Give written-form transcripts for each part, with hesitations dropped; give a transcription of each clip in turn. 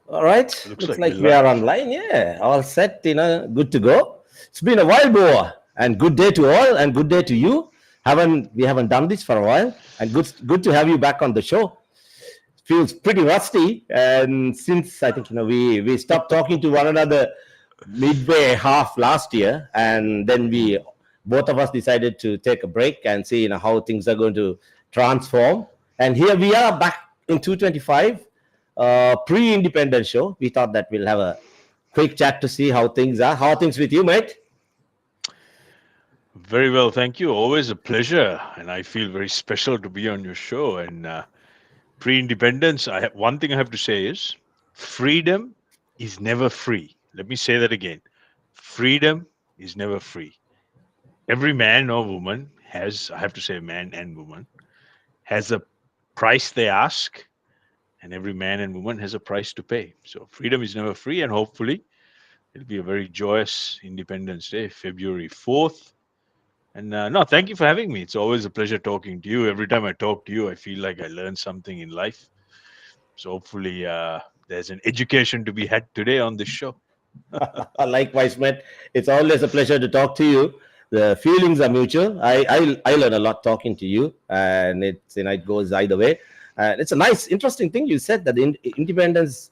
All right. Looks Looks like we're like we are live. online. Yeah. All set, good to go. It's been a while, Boa. And good day to all and good day to you. We haven't done this for a while. And good to have you back on the show. Feels pretty rusty. And since I think we stopped talking to one another midway half last year, and then we Mm. both of us decided to take a break and see how things are going to transform. And here we are back in 225, pre-independent show. We thought that we'll have a quick chat to see how things are. How are things with you, mate? Very well, thank you. Always a pleasure, and I feel very special to be on your show. And pre-independence, one thing I have to say is freedom is never free. Let me say that again. Freedom is never free. Every man or woman has, I have to say, man and woman has a price they ask, and every man and woman has a price to pay. So freedom is never free, and hopefully it'll be a very joyous Independence Day, February 4th. And no, thank you for having me. It's always a pleasure talking to you. Every time I talk to you, I feel like I learn something in life. So hopefully, there's an education to be had today on this show. Likewise, mate. It's always a pleasure to talk to you. The feelings are mutual. I learn a lot talking to you, and it goes either way. And it's a nice, interesting thing you said that the independence,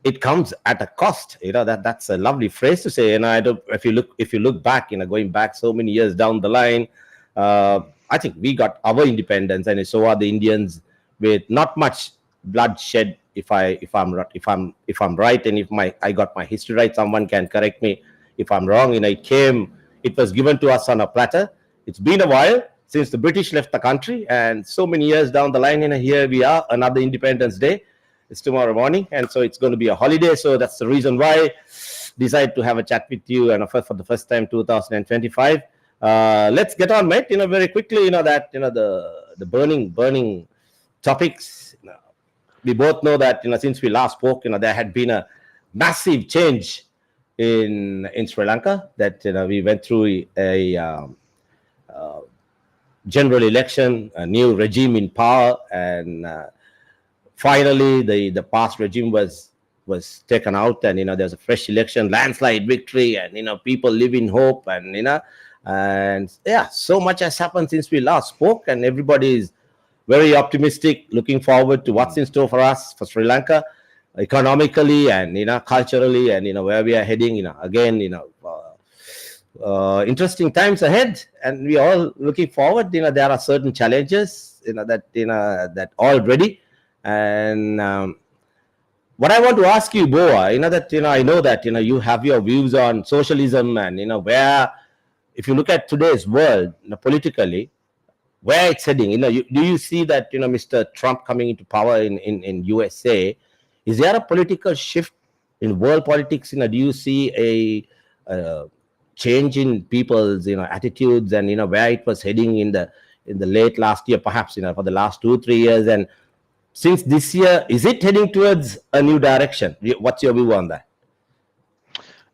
it comes at a cost. That's a lovely phrase to say. And I don't, if you look back, going back so many years down the line, uh, Mm. I think we got our independence, and so are the Indians, with not much bloodshed. If I'm right, and if my I got my history right, someone can correct me if I'm wrong. It was given to us on a platter. It's been a while since the British left the country, and so many years down the line, here we are, another Independence Day. It's tomorrow morning, and so it's going to be a holiday. So that's the reason why I decided to have a chat with you, and for the first time, 2025. Let's get on, mate. Very quickly. That the burning topics. We both know that since we last spoke, there had been a massive change in Sri Lanka. That we went through a general election, a new regime in power, and finally the past regime was taken out, and there's a fresh election, landslide victory, and people live in hope, and yeah, so much has happened since we last spoke, and everybody is very optimistic, looking forward to what's Mm. in store for us, for Sri Lanka, economically and culturally, and where we are heading. Again, interesting times ahead, and we are all looking forward. There are certain challenges that already, and what I want to ask you, Boa, that I know that you have your views on socialism, and where, if you look at today's world, politically, where it's heading. Do you see that Mr. Trump coming into power in USA? Is there a political shift in world politics? Do you see a change in people's attitudes, and where it was heading in the late last year, perhaps for the last 2 3 years, and since this year, is it heading towards a new direction? What's your view on that?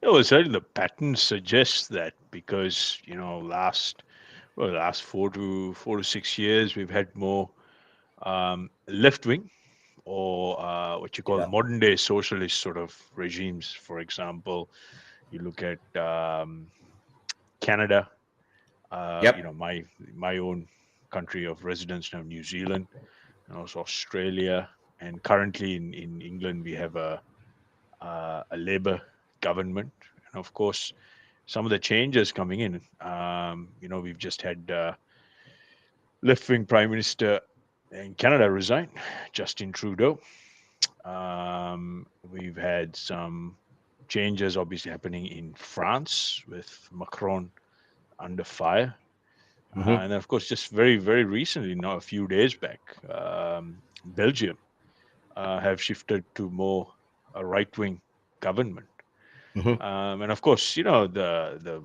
Yeah, well, certainly the pattern suggests that because last 4 to 6 years, we've had more left wing or what you call Yeah. modern day socialist sort of regimes. For example, you look at Canada, Yep. my own country of residence now, New Zealand, and also Australia, and currently in England we have a Labour government, and of course some of the changes coming in. We've just had left wing Prime Minister in Canada resign, Justin Trudeau. We've had some changes obviously happening in France with Macron under fire. Hmm. And then, of course, just very, very recently, now a few days back, Belgium have shifted to more a right wing government. Hmm. And of course, the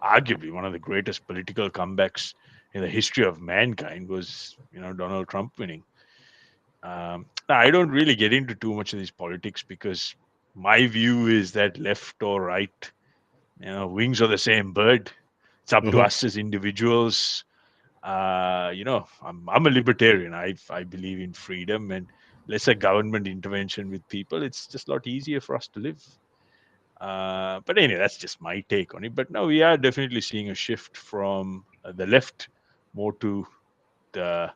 arguably one of the greatest political comebacks in the history of mankind was Donald Trump winning. I don't really get into too much of these politics because my view is that left or right, wings of the same bird. It's up to Hmm. us as individuals. I'm a libertarian. I believe in freedom, and lesser government intervention with people, it's just a lot easier for us to live. But anyway, that's just my take on it. But now we are definitely seeing a shift from the left more to the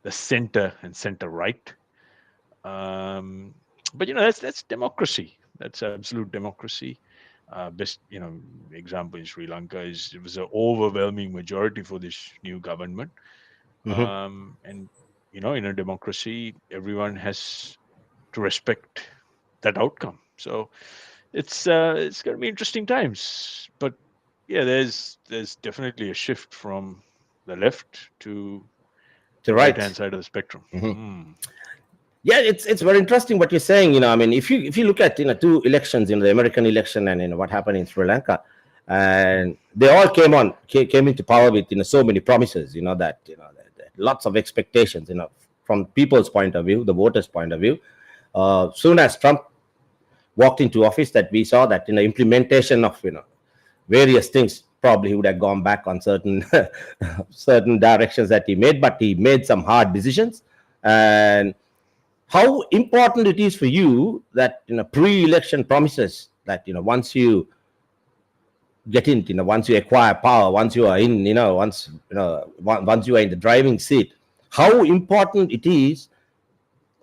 the center and center right. Um, but that's democracy. That's absolute democracy. Best example in Sri Lanka is it was an overwhelming majority for this new government, Hmm. and in a democracy, everyone has to respect that outcome. So it's going to be interesting times. But yeah, there's definitely a shift from the left to To the right hand right. side of the spectrum. Hmm. Mm. Yeah, it's very interesting what you're saying. I mean, if you look at two elections, the American election and what happened in Sri Lanka, and they all came into power with so many promises. That that lots of expectations. From people's point of view, the voters' point of view. Soon as Trump walked into office, that we saw that implementation of various things, probably he would have gone back on certain certain directions that he made, but he made some hard decisions. And how important it is for you that pre-election promises that once you get in, once you acquire power, once you are in, once you are in the driving seat, how important it is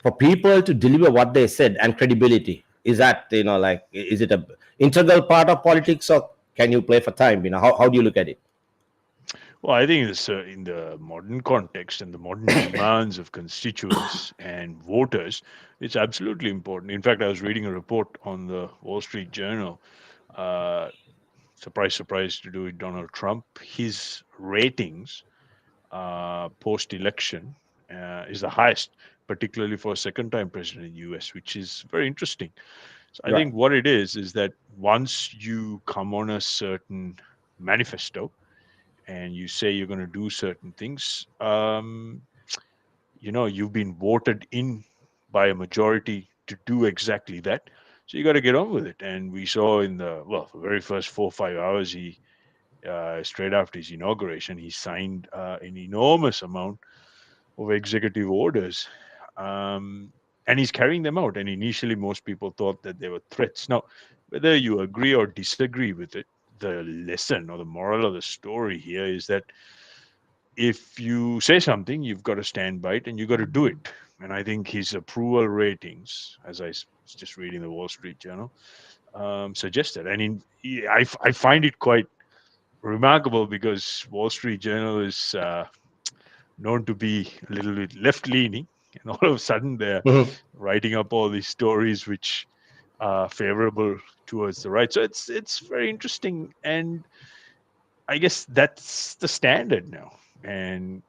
for people to deliver what they said, and credibility. Is that like, is it a integral part of politics, or can you play for time? How do you look at it? Well, I think this in the modern context and the modern demands of constituents and voters, it's absolutely important. In fact, I was reading a report on the Wall Street Journal. Uh, Surprise, surprise to do with Donald Trump. His ratings post-election is the highest, particularly for a second-time president in the U.S., which is very interesting. So I Right. think what it is that once you come on a certain manifesto and you say you're going to do certain things, you've been voted in by a majority to do exactly that. So you got to get on with it. And we saw in the very first 4 or 5 hours, he straight after his inauguration, he signed an enormous amount of executive orders. Um, and he's carrying them out. And initially, most people thought that they were threats. Now, whether you agree or disagree with it, the lesson or the moral of the story here is that if you say something, you've got to stand by it and you've got to do it. And I think his approval ratings, as was just reading the Wall Street Journal, suggested. And I find it quite remarkable because Wall Street Journal is known to be a little bit left leaning. And all of a sudden, they're Mhm. writing up all these stories which are favorable towards the right. So it's very interesting. And I guess that's the standard now. And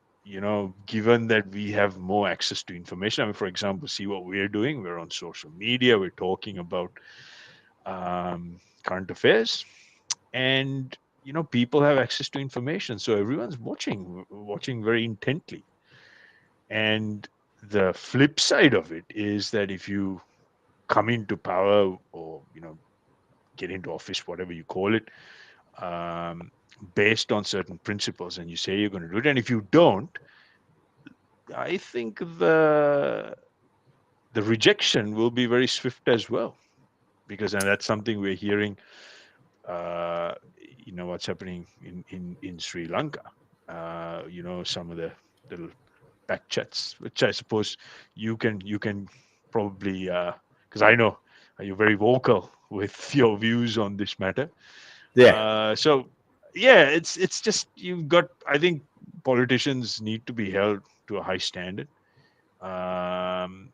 given that we have more access to information, I mean, for example, see what we're doing. We're on social media. We're talking about current affairs, and people have access to information, so everyone's watching very intently. And the flip side of it is that if you come into power or get into office, whatever you call it, um, based on certain principles, and you say you're going to do it, and if you don't, I think the rejection will be very swift as well, because and that's something we're hearing. uh, what's happening in Sri Lanka. Some of the little back chats, which I suppose you can probably, because I know you're very vocal with your views on this matter. Yeah. So yeah, it's just you've got. I think politicians need to be held to a high standard, um,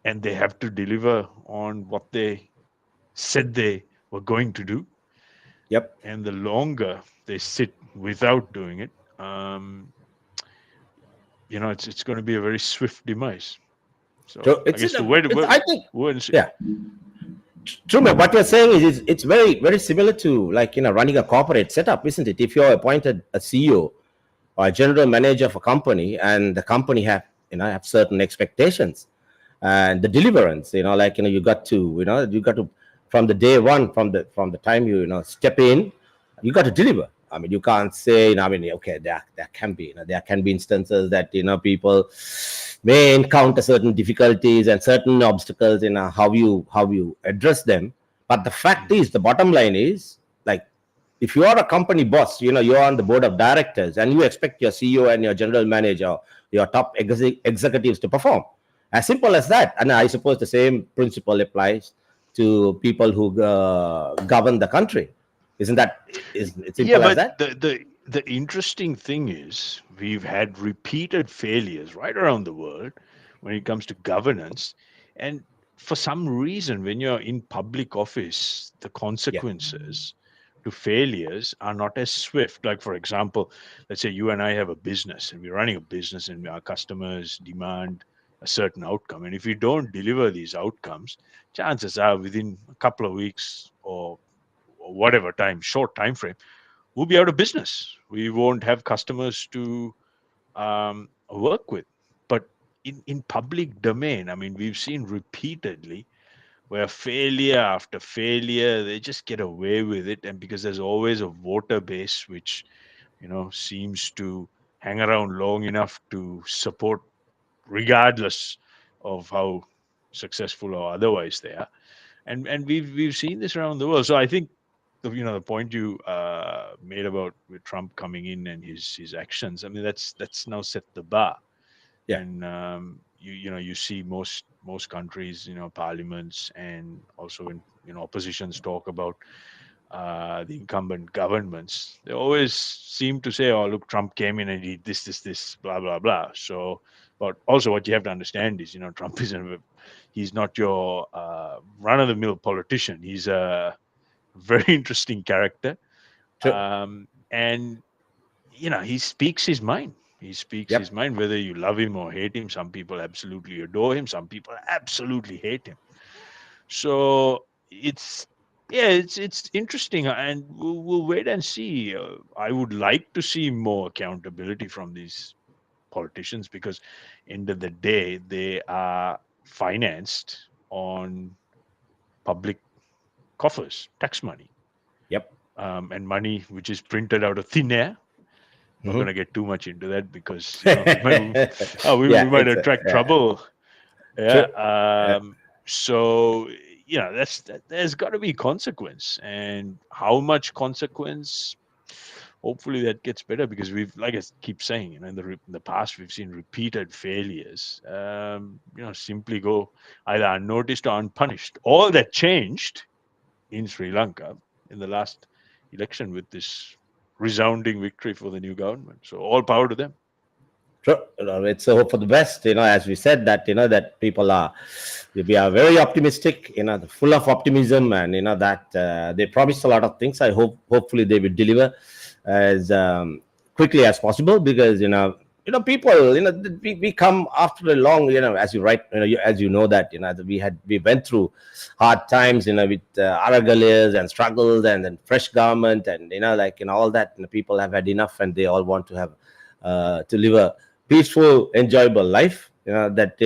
and they have to deliver on what they said they were going to do. Yep. And the longer they sit without doing it, it's going to be a very swift demise. So So I it's guess the it's I think, word yeah, true, man. What you're saying is it's very, very similar to, like, running a corporate setup, isn't it? If you're appointed a CEO or a general manager of a company, and the company have certain expectations, and the deliverance, like, you got to, from the day one, from the time step in, you got to deliver. I mean, you can't say, I mean, okay, there can be instances that people may encounter certain difficulties and certain obstacles in how you address them. But the fact is, the bottom line is, like, if you are a company boss, you're on the board of directors, and you expect your CEO and your general manager, your top executives to perform. As simple as that. And I suppose the same principle applies to people who govern the country. Isn't that is it Yeah, simple as but that? the interesting thing is we've had repeated failures right around the world when it comes to governance, and for some reason, when you're in public office, the Yeah. consequences to failures are not as swift. Like, for example, let's say you and I have a business and we're running a business and our customers demand a certain outcome, and if we don't deliver these outcomes, chances are within a couple of weeks or whatever time, short time frame, we'll be out of business. We won't have customers to work with. But in public domain, I mean, we've seen repeatedly where failure after failure, they just get away with it. And because there's always a voter base which, seems to hang around long enough to support, regardless of how successful or otherwise they are. And we've seen this around the world. So I think the point you made about with Trump coming in and his actions. I mean, that's now set the bar. Yeah. And you see most countries, parliaments, and also when oppositions talk about the incumbent governments, they always seem to say, "Oh, look, Trump came in and he this, blah blah blah." So, but also what you have to understand is, Trump isn't he's not your run of the mill politician. He's a very interesting character, True. and he speaks his mind. He speaks his Yep. mind, whether you love him or hate him. Some people absolutely adore him. Some people absolutely hate him. So it's yeah, it's interesting, and we'll wait and see. I would like to see more accountability from these politicians because, end of the day, they are financed on public coffers, tax money, Yep. and money which is printed out of thin air. Not going Hmm. to get too much into that because we Yeah. might attract trouble. Yeah. True. Uh, So there's got to be consequence, and how much consequence? Hopefully that gets better because we've, like I keep saying, in the past we've seen repeated failures. Simply go either unnoticed or unpunished. All that changed in Sri Lanka in the last election with this resounding victory for the new government. So all power to them. True. It's a hope for the best. As we said that that people are, we are very optimistic. Full of optimism, and that they promised a lot of things. I hopefully they will deliver as quickly as possible, because people, we come after a long, as you write, as you know that we went through hard times, with aragalis and struggles, and then fresh government, and all that. People have had enough, and they all want to have to live a peaceful, enjoyable life. That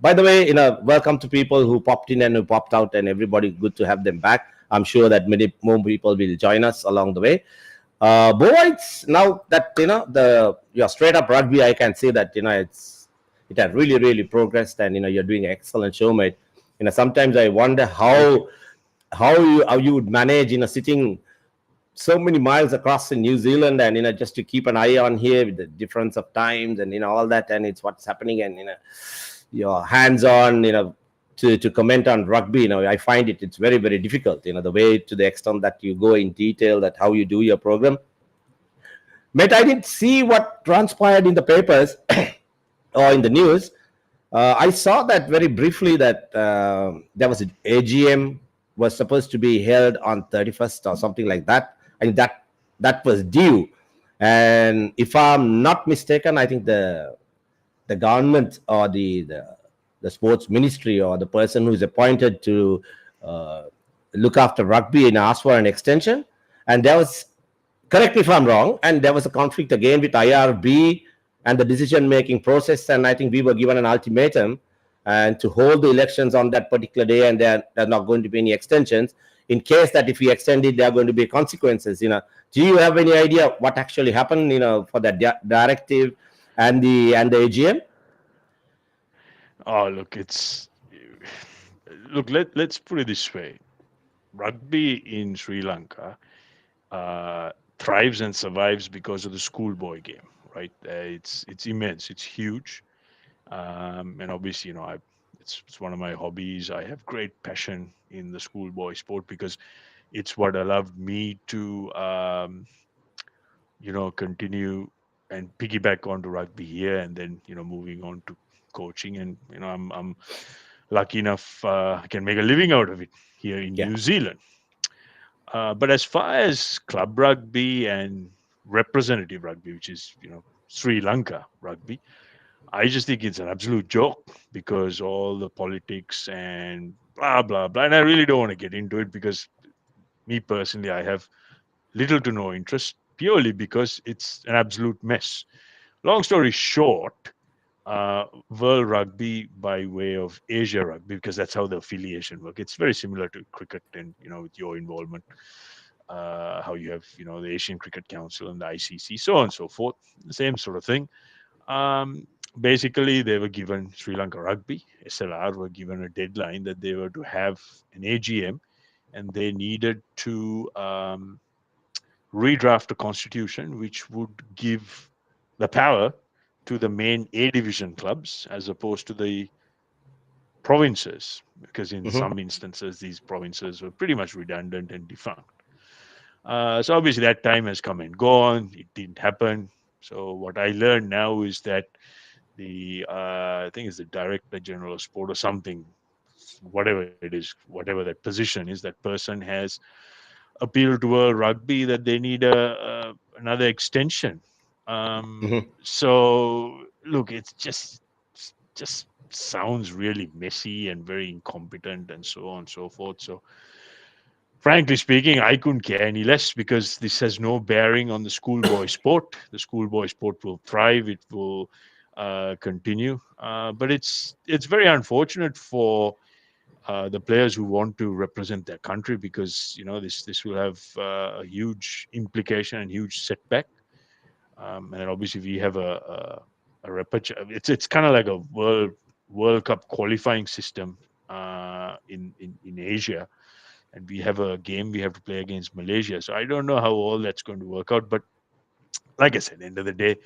By the way, welcome to people who popped in and who popped out, and everybody. Good to have them back. I'm sure that many more people will join us along the way. Boys, now that the your straight up rugby, I can say that it has really really progressed, and you're doing an excellent show, mate. Sometimes I wonder Thank you. how you would manage sitting so many miles across in New Zealand, and just to keep an eye on here with the difference of times, and all that, and it's what's happening, and your hands on, to comment on rugby. I find it's very very difficult. The way, to the extent that you go in detail, that how you do your program. But I didn't see what transpired in the papers or in the news. I saw that very briefly, that there was an AGM was supposed to be held on 31st or something like that. And that was due. And if I'm not mistaken, I think the government, or the sports ministry, or the person who is appointed to uh, look after rugby, and asked for an extension. And there was, correct me if I'm wrong, and there was a conflict again with IRB and the decision making process. And I think we were given an ultimatum and to hold the elections on that particular day, and there are not going to be any extensions. In case that if we extend it, there are going to be consequences. Do you have any idea what actually happened? For that directive and the AGM? Oh, look, it's look. Let's put it this way: rugby in Sri Lanka uh, thrives and survives because of the schoolboy game, right? It's immense. It's huge. And obviously, it's one of my hobbies. I have great passion in the schoolboy sport because it's what allowed me to continue and piggyback onto rugby here, and then moving on to coaching. And I'm lucky enough, I can make a living out of it here in Yeah. New Zealand. But as far as club rugby and representative rugby, which is Sri Lanka rugby, I just think it's an absolute joke because all the politics and blah blah blah. And I really don't want to get into it because me personally, I have little to no interest purely because it's an absolute mess. Long story short, World Rugby by way of Asia Rugby, because that's how the affiliation work. It's very similar to cricket, and with your involvement, how you have the Asian Cricket Council and the ICC, so on and so forth. The same sort of thing. Um, Basically, they were given Sri Lanka Rugby, SLR, were given a deadline that they were to have an AGM, and they needed to redraft a constitution which would give the power to the main A division clubs as opposed to the provinces, because in Hmm. some instances these provinces were pretty much redundant and defunct. So obviously that time has come and gone. It didn't happen. So what I learned now is that the I think it's the director general of sport or something, whatever it is, whatever that position is, that person has appealed to a rugby that they need a another extension. Hmm. So look, just sounds really messy and very incompetent and so on and so forth. So frankly speaking, I couldn't care any less because this has no bearing on the schoolboy sport. The schoolboy sport will thrive. It will continue. But it's very unfortunate for the players who want to represent their country because this will have a huge implication and huge setback. And then obviously we have a it's kind of like a World Cup qualifying system in Asia, and we have a game we have to play against Malaysia. So I don't know how all that's going to work out, but like I said, end of the day,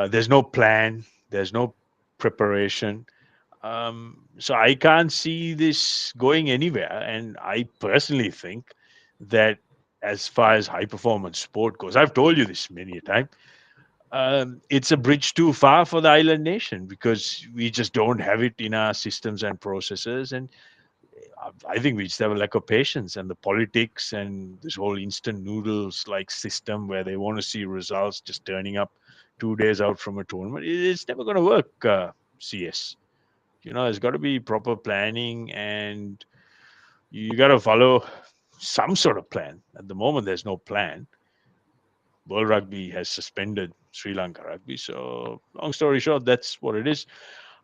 there's no plan, there's no preparation. So I can't see this going anywhere. And I personally think that as far as high performance sport goes, I've told you this many a time, it's a bridge too far for the island nation because we just don't have it in our systems and processes. And I think we just have a lack of patience, and the politics and this whole instant noodles like system where they want to see results just turning up 2 days out from a tournament. It's never going to work. CS, there's got to be proper planning, and you got to follow some sort of plan. At the moment, there's no plan. World Rugby has suspended Sri Lanka Rugby. So, long story short, that's what it is.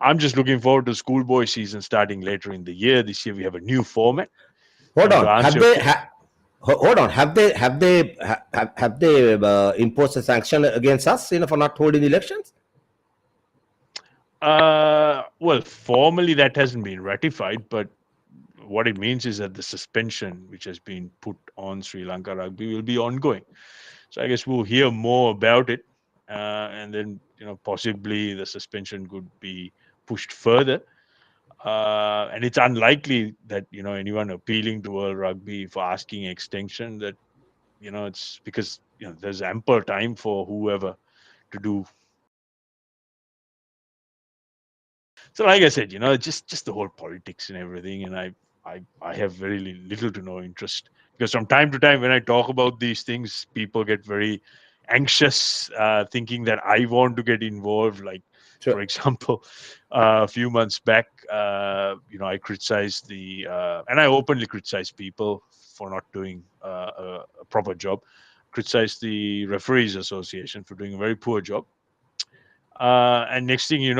I'm just looking forward to schoolboy season starting later in the year. This year we have a new format. Hold And to on. answer Have your they? Hold on. Have they imposed a sanction against us? For not holding elections. well, formally that hasn't been ratified, but what it means is that the suspension which has been put on Sri Lanka Rugby will be ongoing. So I guess we'll hear more about it, and then possibly the suspension could be pushed further. And it's unlikely that anyone appealing to World Rugby for asking extension, that it's because there's ample time for whoever to do. So like I said, just the whole politics and everything, and I have very little to no interest because from time to time when I talk about these things, people get very anxious, thinking that I want to get involved. Like, for Sure. example, a few months back, I criticized and I openly criticized people for not doing a proper job. Criticized the Referees Association for doing a very poor job. And next thing they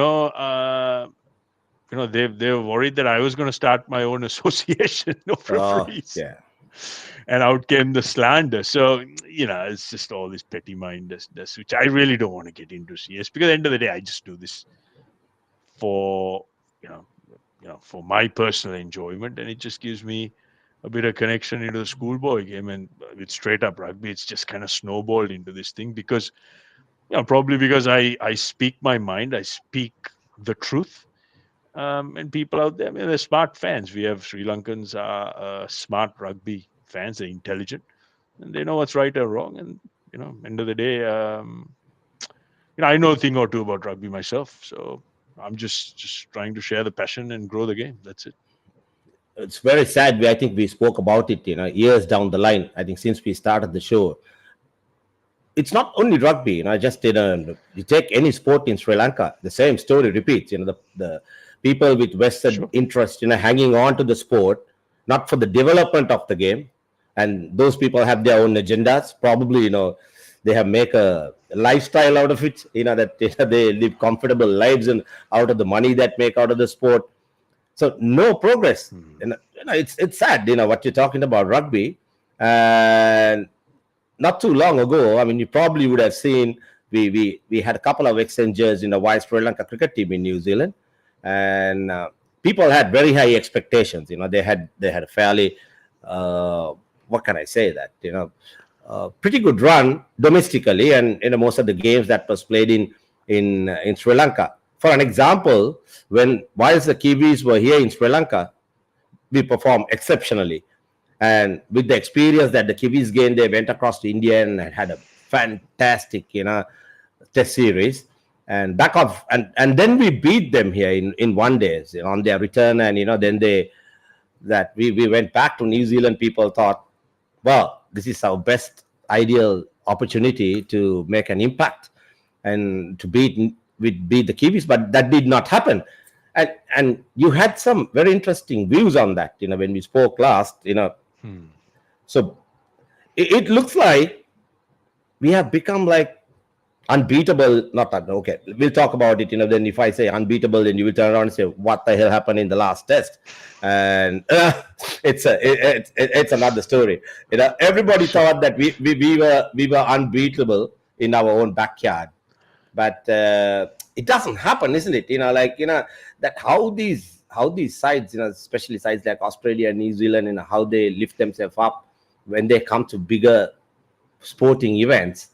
were worried that I was going to start my own association of referees, Yeah. and out came the slander. So it's just all this petty mindedness, which I really don't want to get into CS because at the end of the day, I just do this for you know, for my personal enjoyment, and it just gives me a bit of connection into the schoolboy game. And with straight up rugby, it's just kind of snowballed into this thing because, probably because I speak my mind, I speak the truth. And people out there, I mean, they're smart fans. We have Sri Lankans are smart rugby fans. They're intelligent and they know what's right or wrong. And end of the day, I know a thing or two about rugby myself. So I'm just trying to share the passion and grow the game. That's it. It's very sad. I think we spoke about it, years down the line. I think since we started the show, it's not only rugby. Just you take any sport in Sri Lanka, the same story repeats. The people with vested Sure. interest, hanging on to the sport, not for the development of the game, and those people have their own agendas. Probably, they have make a lifestyle out of it. That they live comfortable lives and out of the money that make out of the sport. So no progress. Mhm. It's sad. What you're talking about rugby, and not too long ago, I mean, you probably would have seen we had a couple of exchanges in the Vice Sri Lanka cricket team in New Zealand, and people had very high expectations. They had a fairly what can I say that pretty good run domestically, and most of the games that was played in Sri Lanka. For an example, when whilst the Kiwis were here in Sri Lanka, we performed exceptionally. And with the experience that the Kiwis gained, they went across to India and had a fantastic, test series. And back off, and then we beat them here in 1 days, on their return. And then we went back to New Zealand. People thought, well, this is our best ideal opportunity to make an impact and to beat the Kiwis, but that did not happen. And you had some very interesting views on that, when we spoke last, Hmm. so it looks like we have become like unbeatable. Not that, okay, we'll talk about it. Then if I say unbeatable, then you will turn around and say, what the hell happened in the last test? And it's another story. Everybody Sure. thought that we were unbeatable in our own backyard, but it doesn't happen, isn't it? That how these sides, especially sides like Australia and New Zealand, how they lift themselves up when they come to bigger sporting events.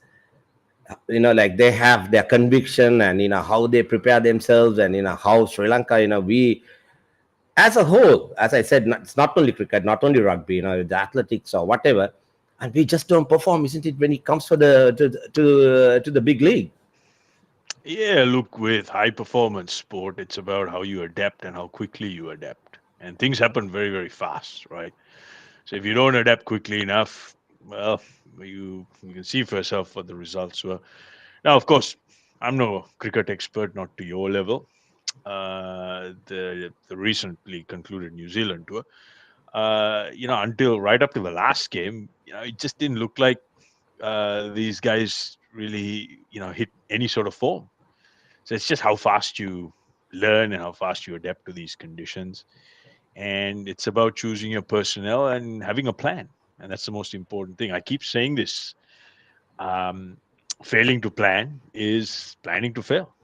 Like they have their conviction, and how they prepare themselves, and how Sri Lanka, we as a whole, as I said, it's not only cricket, not only rugby, the athletics or whatever, and we just don't perform, isn't it, when it comes for the to the big league. Yeah, look, with high performance sport, it's about how you adapt and how quickly you adapt. And things happen very, very fast, right? So if you don't adapt quickly enough, well, you can see for yourself what the results were. Now, of course, I'm no cricket expert, not to your level. The recently concluded New Zealand tour, until right up to the last game, it just didn't look like these guys really, hit any sort of form. So it's just how fast you learn and how fast you adapt to these conditions. And it's about choosing your personnel and having a plan. And that's the most important thing. I keep saying this. Um, Failing to plan is planning to fail,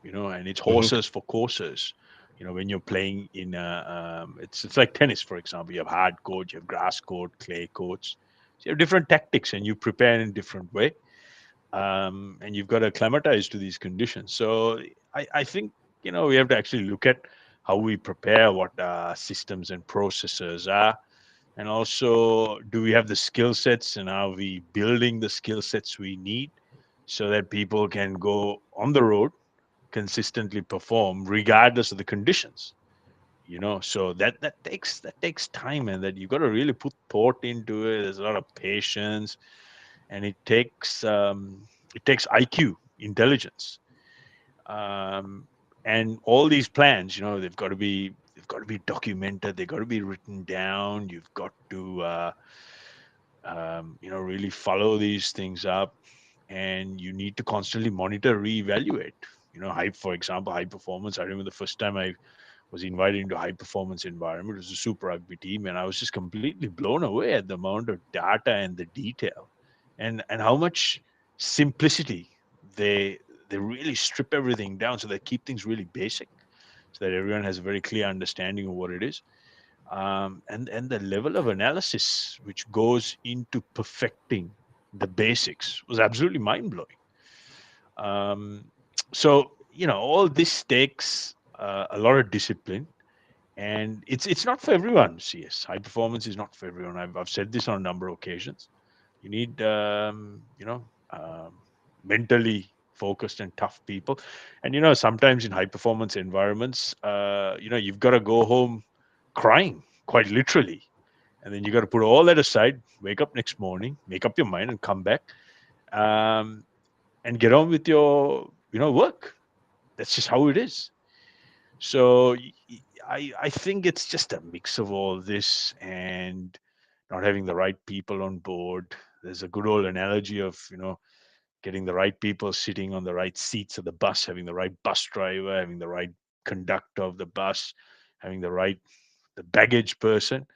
and it's Hmm. horses for courses. When you're playing it's like tennis, for example. You have hard court, you have grass court, clay courts. So you have different tactics and you prepare in a different way, and you've got to acclimatize to these conditions. So I think we have to actually look at how we prepare, what systems and processes are, and also do we have the skill sets, and are we building the skill sets we need so that people can go on the road consistently perform regardless of the conditions. So that takes time, and that you've got to really put thought into it. There's a lot of patience, and it takes IQ, intelligence, um, and all these plans. They've got to be documented. They've got to be written down. You've got to really follow these things up, and you need to constantly monitor, reevaluate. For example, high performance. I remember the first time I was invited into a high performance environment. It was a super rugby team, and I was just completely blown away at the amount of data and the detail, and how much simplicity they they really strip everything down, so they keep things really basic. so that everyone has a very clear understanding of what it is. And the level of analysis which goes into perfecting the basics was absolutely mind blowing. Um, so all this takes a lot of discipline, and it's not for everyone. CS high performance is not for everyone. I've said this on a number of occasions. You need mentally focused and tough people, and sometimes in high performance environments, you've got to go home crying, quite literally, and then you got to put all that aside, wake up next morning, make up your mind, and come back, um, and get on with your work. That's just how it is. So I think it's just a mix of all this and not having the right people on board. There's a good old analogy of getting the right people sitting on the right seats of the bus, having the right bus driver, having the right conductor of the bus, having the baggage person.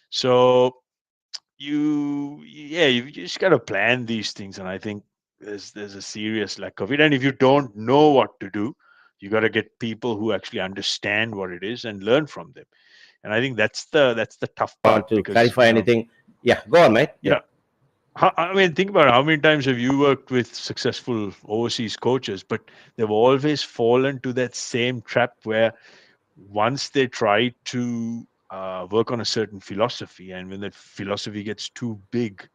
So you just got to plan these things, and I think there's a serious lack of it. And if you don't know what to do, you got to get people who actually understand what it is and learn from them. And I think that's the tough part, Want to because clarify anything? Yeah, go on, mate. you Yeah. know I mean, think about how many times have you worked with successful overseas coaches, but they've always fallen to that same trap where once they try to work on a certain philosophy, and when that philosophy gets too big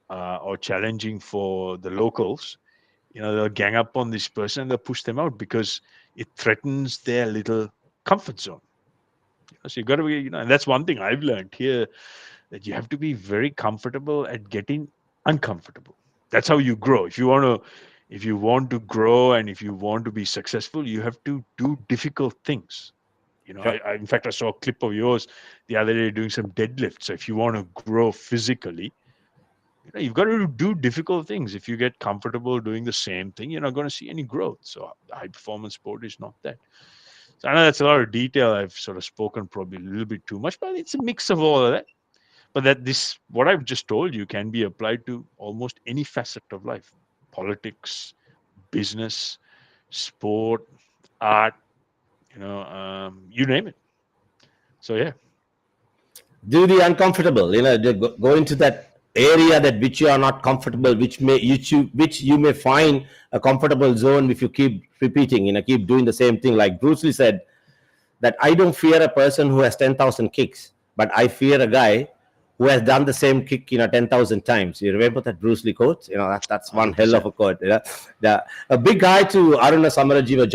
or challenging for the locals, they'll gang up on this person and they'll push them out because it threatens their little comfort zone. So you've got to be, and that's one thing I've learned here, that you have to be very comfortable at getting uncomfortable. That's how you grow. If you want to grow and if you want to be successful, you have to do difficult things. Sure. In fact, I saw a clip of yours the other day doing some deadlifts. So if you want to grow physically, you've got to do difficult things. If you get comfortable doing the same thing, you're not going to see any growth. So high performance sport is not that. So I know that's a lot of detail. I've sort of spoken probably a little bit too much, but it's a mix of all of that. But what I've just told you can be applied to almost any facet of life: politics, business, sport, art, you name it. So yeah. Do the uncomfortable. Go into that area that which you are not comfortable, which you may find a comfortable zone if you keep repeating. Keep doing the same thing. Like Bruce Lee said, that I don't fear a person who has 10,000 kicks, but I fear a guy who has done the same kick 10,000 times. You remember that Bruce Lee quote? That's one hell of 100%. a quote. A big guy to Aruna Samarajiva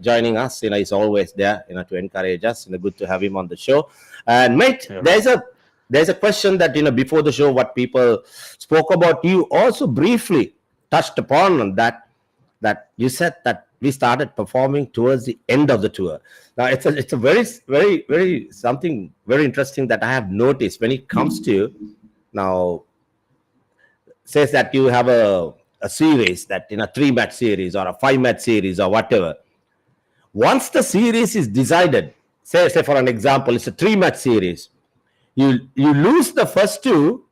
joining us. He's always there to encourage us. Good to have him on the show. And mate, Yeah, right. there's a question that before the show, what people spoke about, you also briefly touched upon that you said that we started performing towards the end of the tour. Now it's a very very very something very interesting that I have noticed when it comes to now, says that you have a series that in a 3 match series or a 5 match series or whatever. Once the series is decided, say for an example, it's a 3 match series. You lose the first two.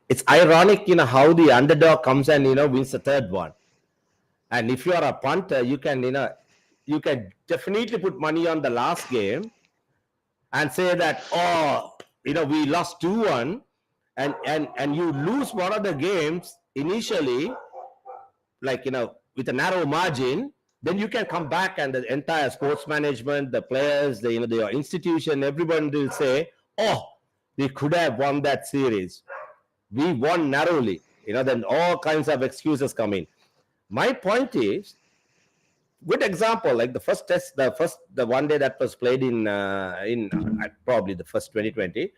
It's ironic, how the underdog comes and wins the third one. And if you are a punter, you can definitely put money on the last game and say that, oh, we lost 2-1, and you lose one of the games initially, like with a narrow margin. Then you can come back, and the entire sports management, the players, the institution, everyone will say, oh, we could have won that series, we won narrowly. Then all kinds of excuses come in. My point is, good example, like the first test, the one day that was played in probably the first 2020,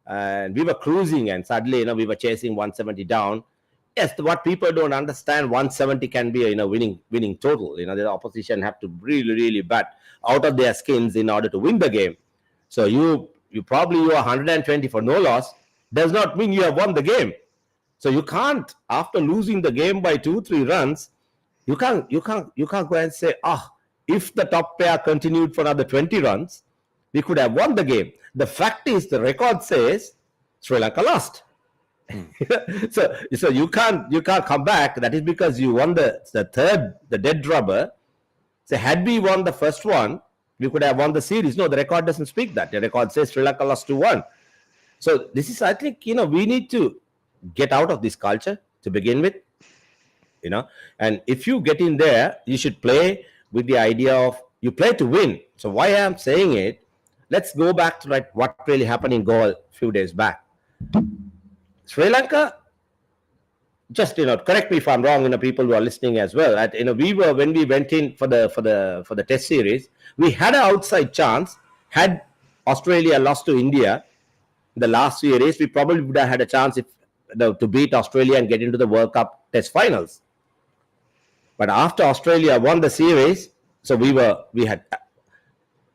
and we were cruising, and suddenly we were chasing 170 down. Yes, what people don't understand, 170 can be a winning total. The opposition have to really really bat out of their skins in order to win the game. So you are 120 for no loss, does not mean you have won the game. So you can't, after losing the game by 2-3 runs, you can't go and say, if the top pair continued for another 20 runs, we could have won the game. The fact is, the record says Sri Lanka lost. So you can't come back. That is because you won the dead rubber. So had we won the first one, We could have won the series. No, the record doesn't speak that. The record says Sri Lanka lost 2-1. So this is, I think, we need to get out of this culture to begin with, you know. And if you get in there, you should play with the idea of you play to win. So why I'm saying it, let's go back to like what really happened in Goal a few days back. Sri Lanka, just correct me if I'm wrong, people who are listening as well. We were, when we went in for the test series, we had an outside chance. Had Australia lost to India in the last series, we probably would have had a chance to beat Australia and get into the World Cup test finals. But after Australia won the series, so we had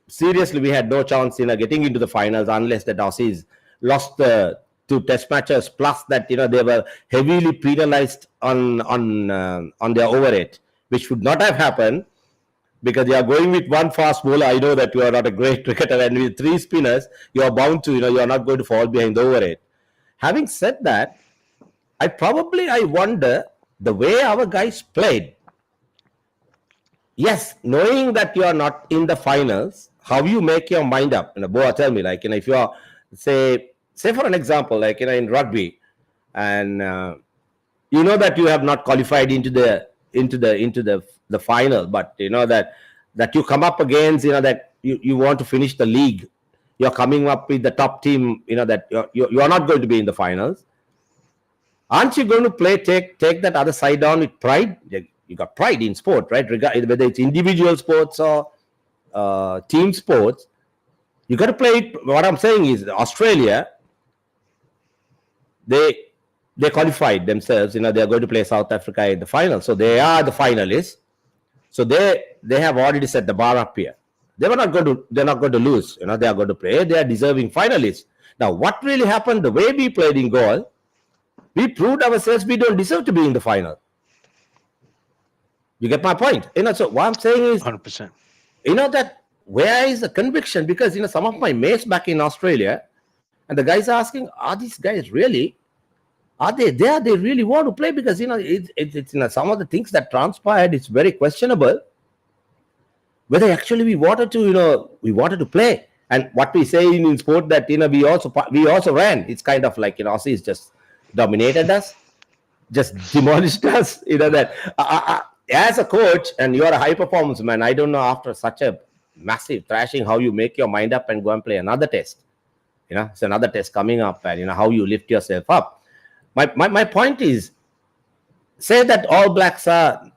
seriously, we had no chance in getting into the finals unless the Aussies lost the two test matches, plus that they were heavily penalized on their overrate, which would not have happened because you are going with one fast bowler. I know that you are not a great cricketer, and with three spinners, you are bound to you are not going to fall behind the overrate. Having said that, I wonder the way our guys played. Yes, knowing that you are not in the finals, how you make your mind up? Boa, tell me, like, if you are, say for an example, like, in rugby, and you know that you have not qualified into the final, but you know that you come up against, that you want to finish the league. You're coming up with the top team, that you're not going to be in the finals. Aren't you going to take that other side down with pride? You got pride in sport, right? Whether it's individual sports or team sports, you got to play it. What I'm saying is, Australia, they they qualified themselves. They're going to play South Africa in the final, so they are the finalists. So they have already set the bar up here. They're not going to lose. They are going to play. They are deserving finalists. Now, what really happened? The way we played in goal, we proved ourselves we don't deserve to be in the final. You get my point? So what I'm saying is, 100%. that where is the conviction? Because some of my mates back in Australia, and the guys are asking, are these guys really? Are they there? They really want to play? Because it's some of the things that transpired. It's very questionable whether actually we wanted to play. And what we say in sport, that we also ran. It's kind of like Aussies just dominated us, just demolished us. That as a coach, and you're a high performance man, I don't know, after such a massive thrashing, how you make your mind up and go and play another test. It's another test coming up, and how you lift yourself up. My point is, say that All Blacks are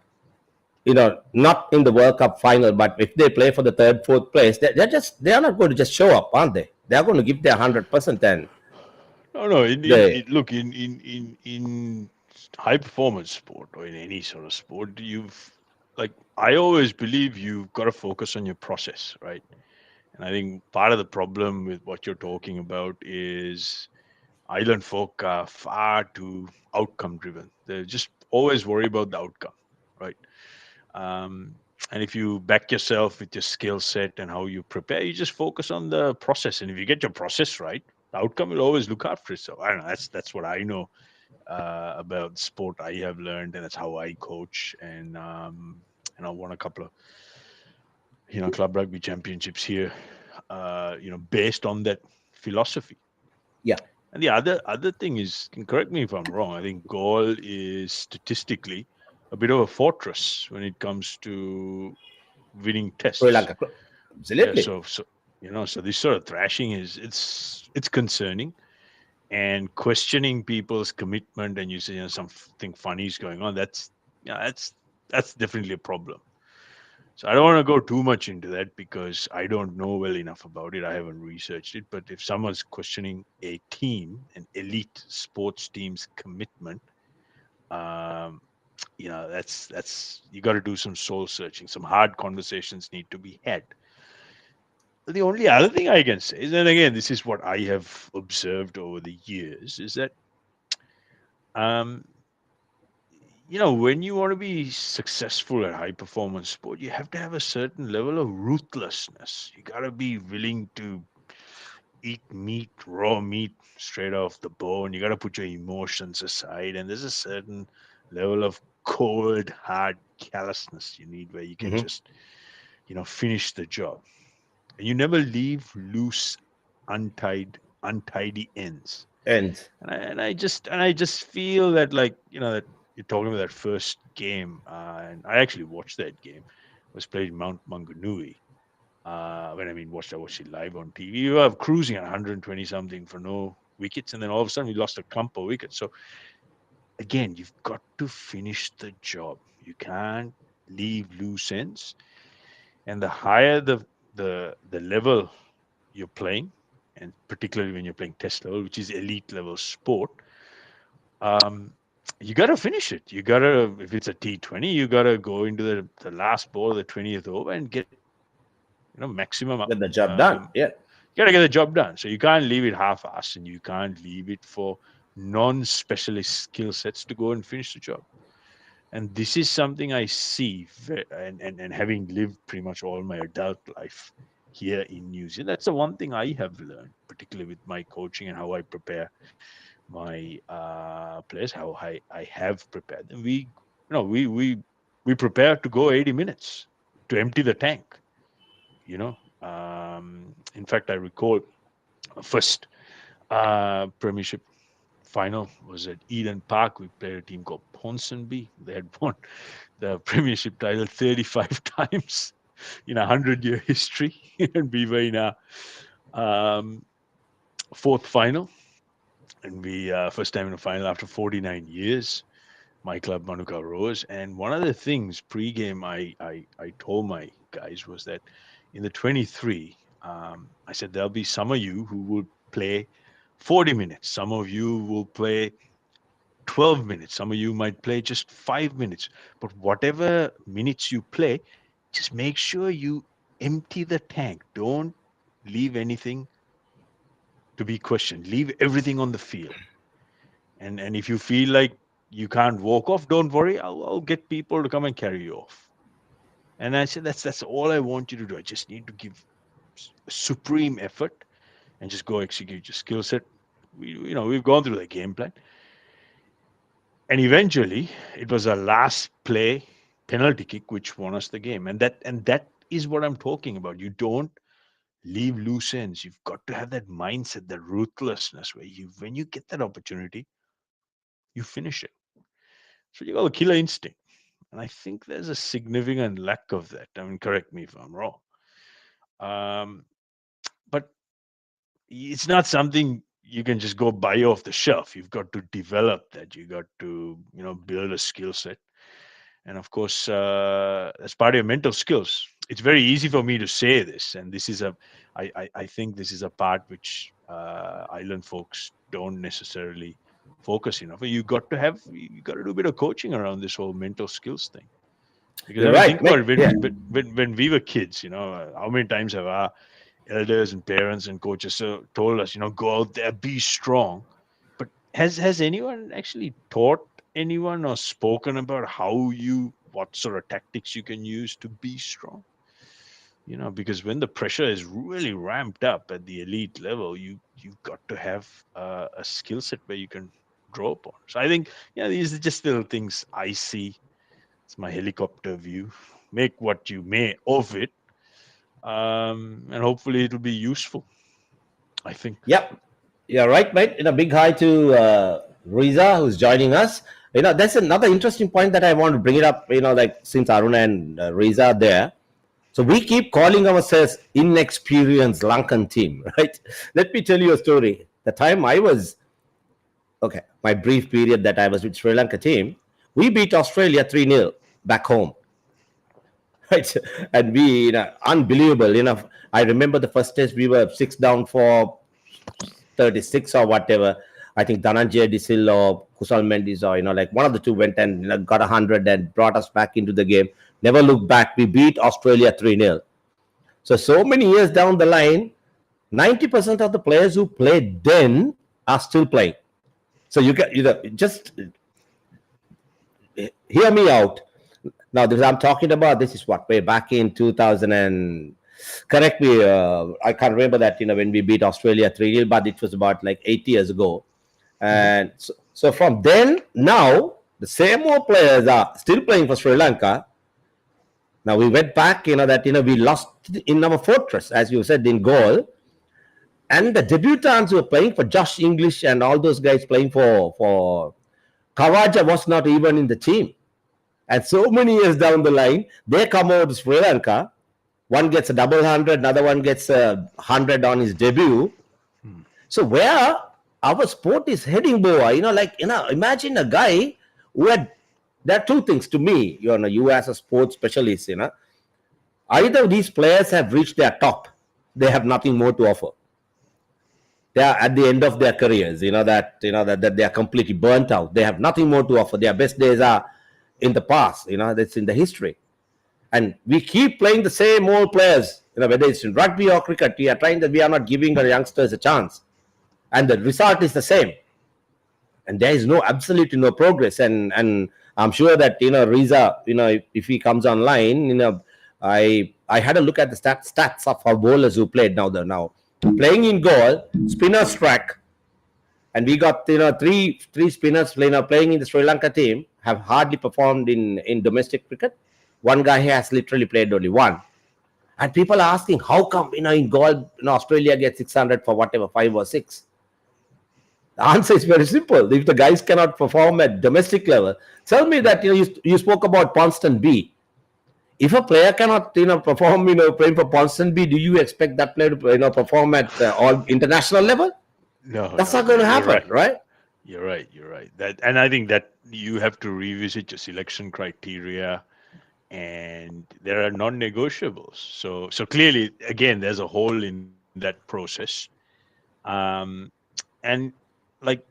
not in the World Cup final, but if they play for the third, fourth place, they are not going to just show up, aren't they? They are going to give their 100%. And No, no. they, Look, in high performance sport, or in any sort of sport, I always believe you've got to focus on your process, right? And I think part of the problem with what you're talking about is island folk are far too outcome driven. They just always worry about the outcome, right? Um, and if you back yourself with your skill set and how you prepare, you just focus on the process. And if you get your process right, the outcome will always look after itself. I don't know. That's what I know about sport. I have learned, and that's how I coach. And I won a couple of club rugby championships here. Based on that philosophy. yeah, And the other thing is, and correct me if I'm wrong, I think Gaul is statistically a bit of a fortress when it comes to winning Sri tests. Lanka, Yeah, absolutely. so this sort of thrashing it's concerning, and questioning people's commitment, and you say something funny is going on. That's definitely a problem. So I don't want to go too much into that because I don't know well enough about it. I haven't researched it. But if someone's questioning a team, an elite sports team's commitment, um, that's you got to do some soul searching. Some hard conversations need to be had. The only other thing I can say is, and again, this is what I have observed over the years, is that um, when you want to be successful at high performance sport, you have to have a certain level of ruthlessness. You got to be willing to eat meat, raw meat, straight off the bone. You got to put your emotions aside. And there's a certain level of cold, hard callousness you need where you can Hmm. just, finish the job. and you never leave loose, untidy ends. And And I just feel that, like, that you're talking about that first game, and I actually watched that game. It was played in Mount Maunganui. When I mean watched, I watched it live on TV. You were cruising at 120 something for no wickets, and then all of a sudden we lost a clump of wickets. So again, you've got to finish the job. You can't leave loose ends. And the higher the level you're playing, and particularly when you're playing test level, which is elite level sport, um, you got to finish it. You got to, if it's a T20, you got to go into the last ball of the 20th over and get maximum. get the job done. Yeah. You got to get the job done. So you can't leave it half-assed, and you can't leave it for non-specialist skill sets to go and finish the job. And this is something I see, and having lived pretty much all my adult life here in New Zealand, that's the one thing I have learned, particularly with my coaching and how I prepare my players, how I have prepared them. We prepare to go 80 minutes to empty the tank. In fact, I recall first Premiership final was at Eden Park. We played a team called Ponsonby. They had won the Premiership title 35 times in a 100-year history, and we were in our um, fourth final, and we first time in a final after 49 years. My club, Manuka Rose, and one of the things pre-game I told my guys was that in the 23, I said there'll be some of you who will play 40 minutes, some of you will play 12 minutes. Some of you might play just 5 minutes. But whatever minutes you play, just make sure you empty the tank. Don't leave anything to be questioned. Leave everything on the field. And if you feel like you can't walk off, don't worry. I'll get people to come and carry you off. And I said that's all I want you to do. I just need to give supreme effort and just go execute your skill set. We've gone through the game plan. And eventually, it was a last play penalty kick which won us the game. And that is what I'm talking about. You don't leave loose ends. You've got to have that mindset, that ruthlessness, where when you get that opportunity, you finish it. So you got a killer instinct. And I think there's a significant lack of that. I mean, correct me if I'm wrong. Um, but it's not something you can just go buy off the shelf. You've got to develop that. You got to, build a skill set. And of course, as part of your mental skills, it's very easy for me to say this. And this is I think this is a part which island folks don't necessarily focus enough. You got to do a bit of coaching around this whole mental skills thing. Because You're I mean, right, think about mate. it. Yeah. When we were kids, how many times have our elders and parents and coaches told us, go out there, be strong. But has anyone actually taught anyone or spoken about what sort of tactics you can use to be strong? Because when the pressure is really ramped up at the elite level, you've got to have a skill set where you can draw upon. So I think, these are just little things I see. It's my helicopter view. Make what you may of it, and hopefully it'll be useful. I think. Yep. You're right, mate. Big hi to Riza who's joining us. That's another interesting point that I want to bring it up. Like since Arun and Riza are there, so we keep calling ourselves inexperienced Lankan team, right? Let me tell you a story. The time I was my brief period that I was with Sri Lanka team, we beat Australia 3-0 back home. Right, and we unbelievable. I remember the first test we were 6 down for 36 or whatever. I think Dhananjay Disil or Kusal Mendes or like one of the two went and got 100 and brought us back into the game. Never looked back. We beat Australia 3-0. So many years down the line, 90% of the players who played then are still playing. So you get just hear me out. Now, this I'm talking about, this is what, way back in 2000 and correct me, I can't remember that, when we beat Australia 3-0, but it was about like 8 years ago. Mhm. And so from then, now, the same old players are still playing for Sri Lanka. Now we went back, that we lost in our fortress, as you said, in goal. And the debutants who were playing for Josh English and all those guys playing for Kawaja was not even in the team. And so many years down the line, they come over to Sri Lanka. One gets a double hundred, another one gets a hundred on his debut. Hmm. So where our sport is heading, Boa, imagine a guy who had, there are two things to me, you as a sports specialist, either these players have reached their top, they have nothing more to offer. They are at the end of their careers, that they are completely burnt out. They have nothing more to offer. Their best days are in the past, that's in the history. And we keep playing the same old players, whether it's in rugby or cricket. We are trying that we are not giving our youngsters a chance. And the result is the same. And there is absolutely no progress. And I'm sure that, Riza, if he comes online, I had a look at the stats of our bowlers who played now. Playing in goal, spinners track, and we got three spinners playing in the Sri Lanka team have hardly performed in domestic cricket. One guy has literally played only one. And people are asking, how come in goal Australia gets 600 for whatever 5 or 6? The answer is very simple. If the guys cannot perform at domestic level, tell me that you spoke about Ponston B. If a player cannot perform playing for Ponston B, do you expect that player to perform at all international level? No, That's no, not going no. to You're happen, right. right? You're right. You're right. And I think that you have to revisit your selection criteria, and there are non-negotiables. So clearly, again, there's a hole in that process. Um, and like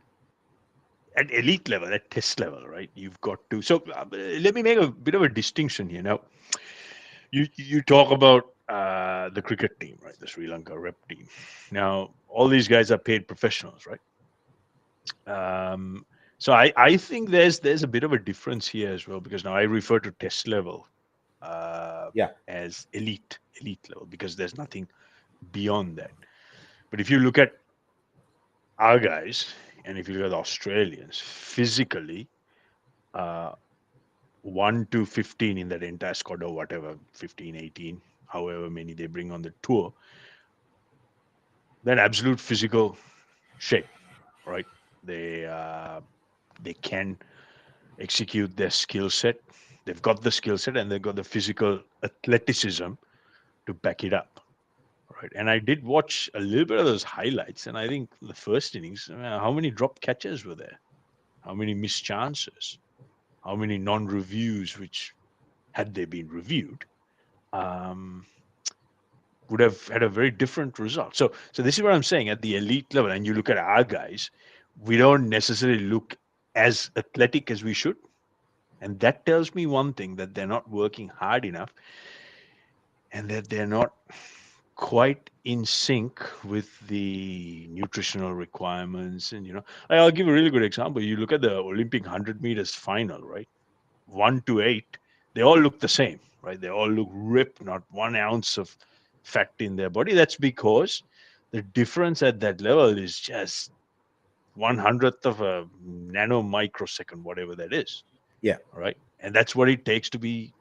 at elite level, at test level, right? You've got to. So let me make a bit of a distinction here. Now, you talk about the cricket team, right? The Sri Lanka rep team. Now, all these guys are paid professionals, right? So I think there's a bit of a difference here as well, because now I refer to test level Yeah. as elite level, because there's nothing beyond that. But if you look at our guys, and if you look at the Australians, physically, uh, 1 to 15 in that entire squad, or whatever, 15, 18, however many they bring on the tour, then absolute physical shape, right? They uh, they can execute their skill set. They've got the skill set, and they've got the physical athleticism to back it up, right? And I did watch a little bit of those highlights, and I think the first innings, how many drop catches were there? How many missed chances? How many non-reviews, which had they been reviewed, um, would have had a very different result. So this is what I'm saying. At the elite level, and you look at our guys, we don't necessarily look as athletic as we should. And that tells me one thing, that they're not working hard enough, and that they're not quite in sync with the nutritional requirements. And, I'll give a really good example. You look at the Olympic 100 meters final, right? 1 to 8, they all look the same, right? They all look ripped, not 1 ounce of fat in their body. That's because the difference at that level is just 1/100th of a nano microsecond, whatever that is, Yeah. right? And that's what it takes to be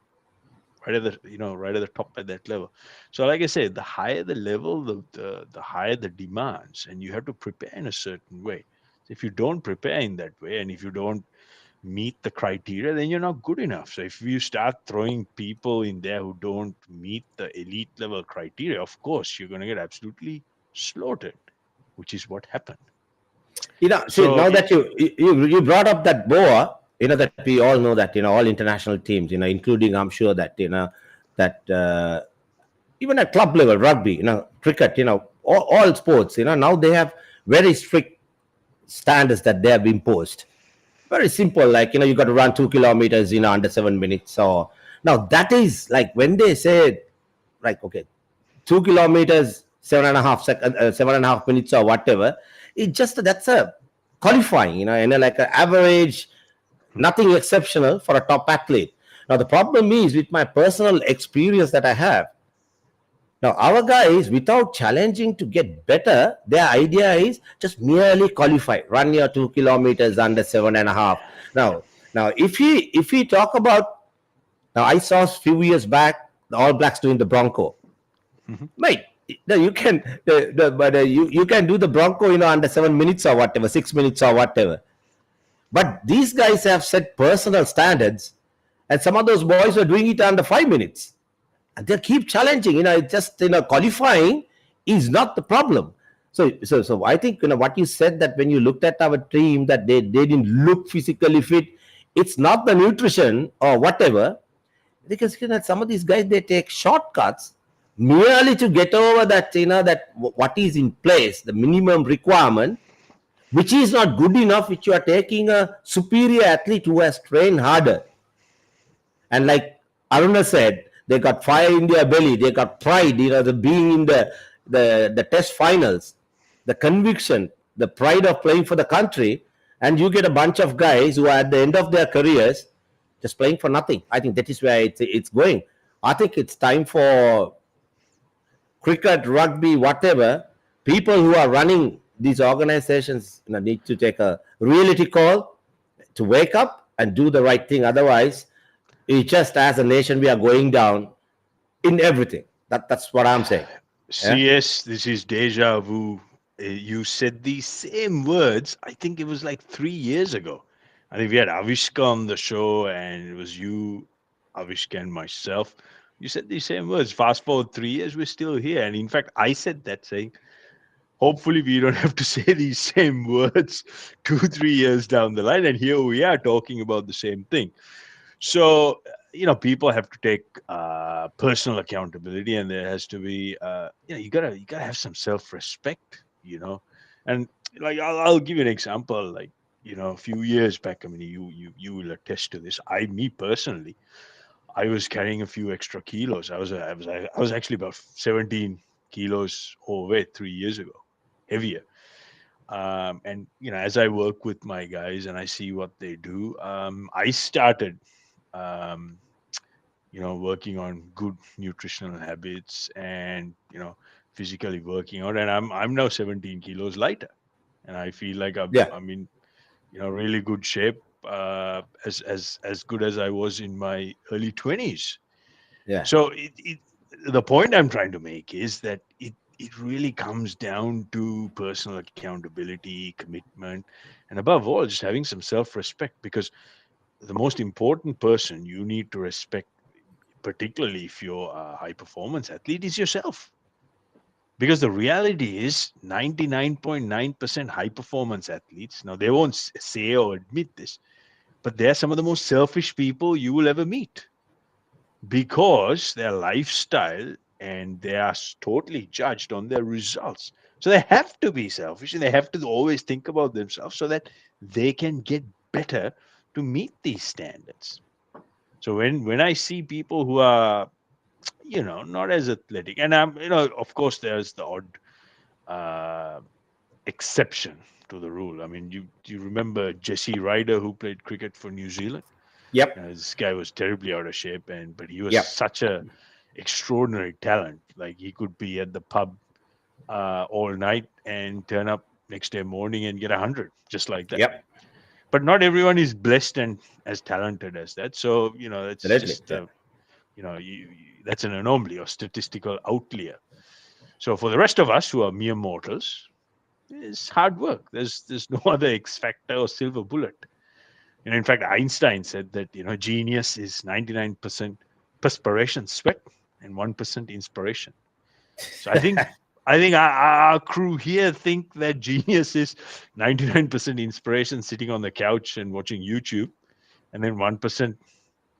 right at the top at that level. So like I said, the higher the level, the higher the demands, and you have to prepare in a certain way. If you don't prepare in that way, and if you don't meet the criteria, then you're not good enough. So if you start throwing people in there who don't meet the elite level criteria, of course you're going to get absolutely slaughtered, which is what happened. See, So now that you brought up that Boa, that we all know that all international teams, including, I'm sure that that even at club level, rugby, cricket, all sports, now they have very strict standards that they have imposed. Very simple, like you got to run 2 kilometers, under 7 minutes. So now that is like when they say, like, okay, 2 kilometers, 7.5 seconds, 7.5 minutes, or whatever. It just that's a qualifying, and like an average, nothing exceptional for a top athlete. Now the problem is with my personal experience that I have. Now our guys, without challenging to get better, their idea is just merely qualify, run your 2 kilometers under 7.5. Now if we talk about, now I saw a few years back the All Blacks doing the Bronco. Mhm. Mate, no, you can, but you can do the Bronco, under 7 minutes or whatever, 6 minutes or whatever. But these guys have set personal standards, and some of those boys were doing it under 5 minutes. And they keep challenging. It's just qualifying is not the problem. So I think what you said, that when you looked at our team, that they didn't look physically fit. It's not the nutrition or whatever, because some of these guys, they take shortcuts merely to get over that, that what is in place, the minimum requirement, which is not good enough, which you are taking a superior athlete who has trained harder. And like Aruna said, they got fire in their belly, they got pride, the being in the test finals, the conviction, the pride of playing for the country. And you get a bunch of guys who are at the end of their careers just playing for nothing. I think that is where it's going. I think it's time for cricket, rugby, whatever, people who are running these organizations, need to take a reality call to wake up and do the right thing. Otherwise, it's just, as a nation, we are going down in everything. That's what I'm saying. Yeah, CS, this is deja vu. You said these same words. I think it was like 3 years ago. I think we had Avishka on the show, and it was you, Avishka, and myself. You said these same words. Fast forward 3 years, we're still here. And in fact, I said that, saying, hopefully, we don't have to say these same words 2, 3 years down the line. And here we are talking about the same thing. So, people have to take personal accountability, and there has to be, you gotta have some self-respect, and like I'll give you an example. Like, a few years back, I mean, you will attest to this. Me personally, I was carrying a few extra kilos. I was actually about 17 kilos overweight 3 years ago, heavier. And as I work with my guys and I see what they do, I started um, working on good nutritional habits, and physically working out, and I'm now 17 kilos lighter, and I feel like yeah, I'm in really good shape, as good as I was in my early 20s. yeah. So the point I'm trying to make is that it really comes down to personal accountability, commitment, and above all, just having some self-respect, because the most important person you need to respect, particularly if you're a high performance athlete, is yourself. Because the reality is 99.9% high performance athletes, now they won't say or admit this, but they're some of the most selfish people you will ever meet, because their lifestyle, and they are totally judged on their results. So they have to be selfish, and they have to always think about themselves so that they can get better to meet these standards. So when I see people who are not as athletic, and of course, there's the odd uh, exception to the rule. I mean, you remember Jesse Ryder, who played cricket for New Zealand? Yep, This guy was terribly out of shape, but he was yep, such a extraordinary talent. Like, he could be at the pub all night and turn up next day morning and get 100, just like that. yep. But not everyone is blessed and as talented as that. So it's Absolutely. just Yeah, that's an anomaly or statistical outlier. So for the rest of us who are mere mortals, it's hard work. There's no other X factor or silver bullet. In fact, Einstein said that genius is 99% perspiration, sweat, and 1% inspiration. So I think our crew here think that genius is 99% inspiration, sitting on the couch and watching YouTube, and then 1%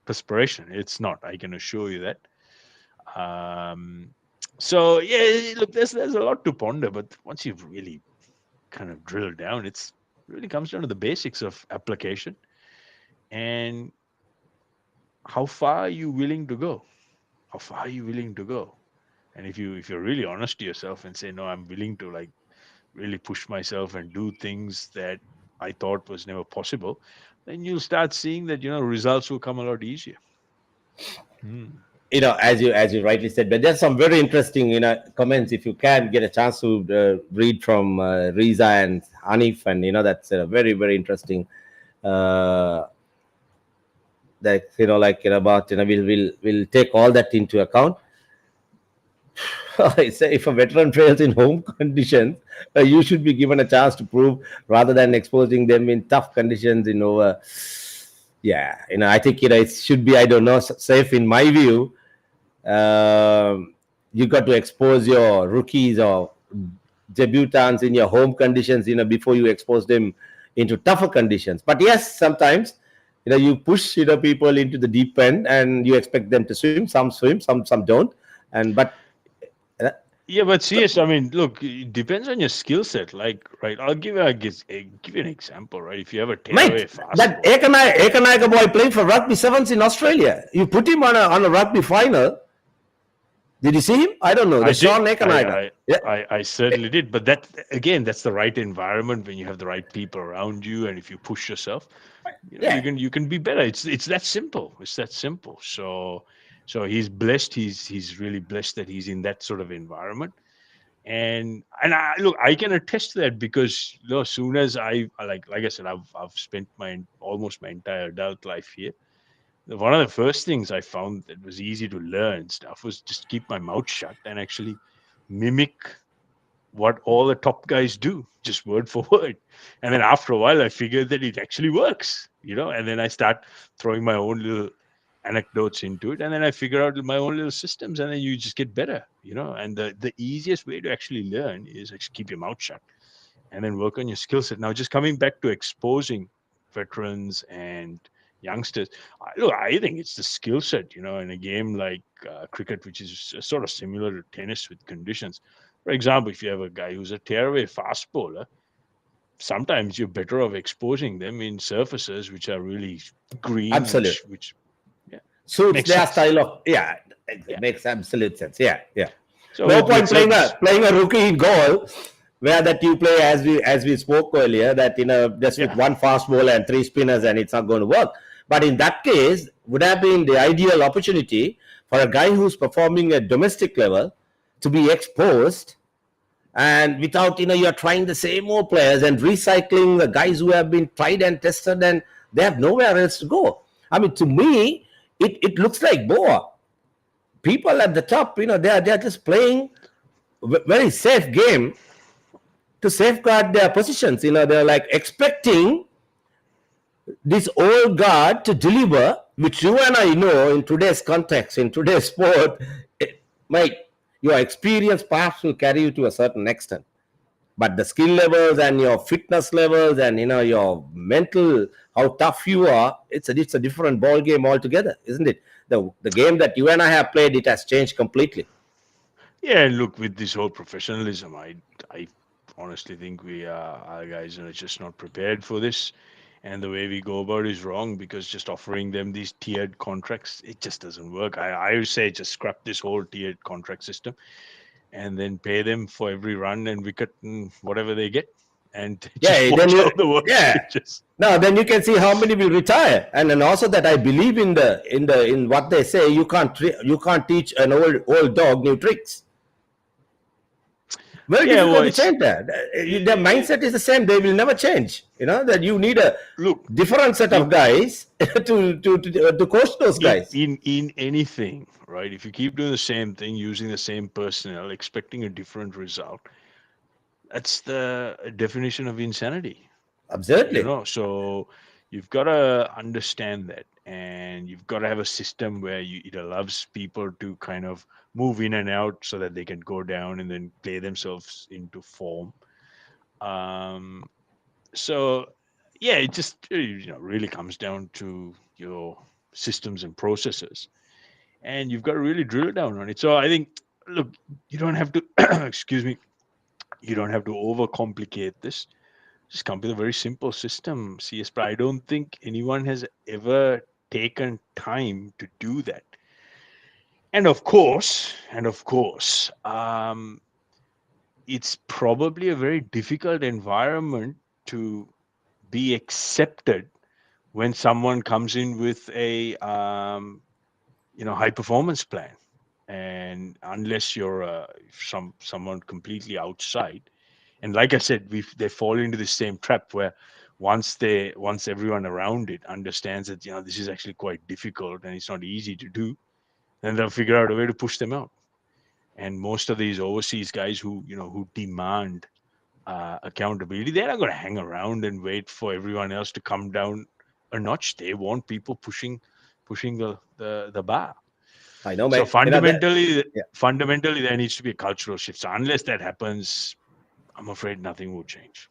perspiration. It's not. I can assure you that. Um, so yeah, look, there's a lot to ponder, but once you've really kind of drilled down, it really comes down to the basics of application, and how far are you willing to go? How far are you willing to go? And if you're really honest to yourself and say, no, I'm willing to, like, really push myself and do things that I thought was never possible, then you'll start seeing that results will come a lot easier. Hmm. As you rightly said, but there's some very interesting comments. If you can get a chance to read from Riza and Hanif, and that's very, very interesting. uh, That like about we'll take all that into account. I say if a veteran fails in home conditions, you should be given a chance to prove rather than exposing them in tough conditions. Yeah, I think it should be, I don't know, safe in my view. You got to expose your rookies or debutants in your home conditions, before you expose them into tougher conditions. But yes, sometimes you push people into the deep end and you expect them to swim. Some swim, some don't. And but uh, Yeah, but so, CS, I mean, look, it depends on your skill set. Like, right, I'll give you an example, right? If you have a tearaway mate, that fastball, Ekanaika boy playing for rugby sevens in Australia, you put him on a rugby final. Did you see him? I don't know. The I did. Sean I, Ekanaika. I Yeah, I certainly did. But that again, that's the right environment when you have the right people around you, and if you push yourself, yeah, you can be better. It's that simple. It's that simple. So he's blessed. He's really blessed that he's in that sort of environment. And I look, I can attest to that because as soon as like I said, I've spent my almost my entire adult life here. One of the first things I found that was easy to learn stuff was just keep my mouth shut and actually mimic what all the top guys do, just word for word. And then after a while, I figured that it actually works. And then I start throwing my own little anecdotes into it. And then I figure out my own little systems, and then you just get better. And the easiest way to actually learn is actually keep your mouth shut and then work on your skill set. Now, just coming back to exposing veterans and youngsters, look, I think it's the skill set, in a game like cricket, which is sort of similar to tennis with conditions. For example, if you have a guy who's a tearaway fast bowler, sometimes you're better off exposing them in surfaces which are really green, absolute. which yeah, Suits makes their sense. style of, yeah. It Yeah. makes absolute sense. Yeah, yeah. So No with point playing a certain, playing a rookie in goal, where that you play as we spoke earlier, that just with yeah, one fast ball and three spinners, and it's not going to work. But in that case, would have been the ideal opportunity for a guy who's performing at domestic level to be exposed, and without you're trying the same old players and recycling the guys who have been tried and tested, and they have nowhere else to go. I mean, to me, it looks like Boa. People at the top, they're just playing very safe game to safeguard their positions. They're like expecting this old guard to deliver, which you and I know in today's context, in today's sport, my your experience perhaps will carry you to a certain extent, but the skill levels and your fitness levels and your mental, how tough you are, it's a different ball game altogether, isn't it? The game that you and I have played, it has changed completely. yeah. And look, with this whole professionalism, I honestly think we our guys are just not prepared for this. And the way we go about it is wrong because just offering them these tiered contracts, it just doesn't work. I would say just scrap this whole tiered contract system and then pay them for every run and wicket and whatever they get, and just Yeah, then watch you, out the worst yeah. pitches. Now then you can see how many will retire, and then also that I believe in what they say. You can't teach an old dog new tricks. Very Yeah, well, difficult to it's change that. Their it, mindset is the same. They will never change. That you need a look, different set of you guys to coach those guys. in anything, right? If you keep doing the same thing, using the same personnel, expecting a different result, that's the definition of insanity. Absolutely. So you've got to understand that, and you've got to have a system where it allows people to kind of move in and out so that they can go down and then play themselves into form. um so yeah, it just really comes down to your systems and processes, and you've got to really drill down on it. So I think, look, you don't have to excuse me, you don't have to overcomplicate this. Just come with a very simple system, CS. But I don't think anyone has ever taken time to do that. And of course, it's probably a very difficult environment to be accepted when someone comes in with a high performance plan, and unless you're someone completely outside. And like I said, they fall into the same trap where once everyone around it understands that this is actually quite difficult and it's not easy to do, then they'll figure out a way to push them out. And most of these overseas guys who demand accountability, they're not going to hang around and wait for everyone else to come down a notch. They want people pushing the bar. I know, So mate. That, yeah. fundamentally, there needs to be a cultural shift. So unless that happens, I'm afraid nothing will change.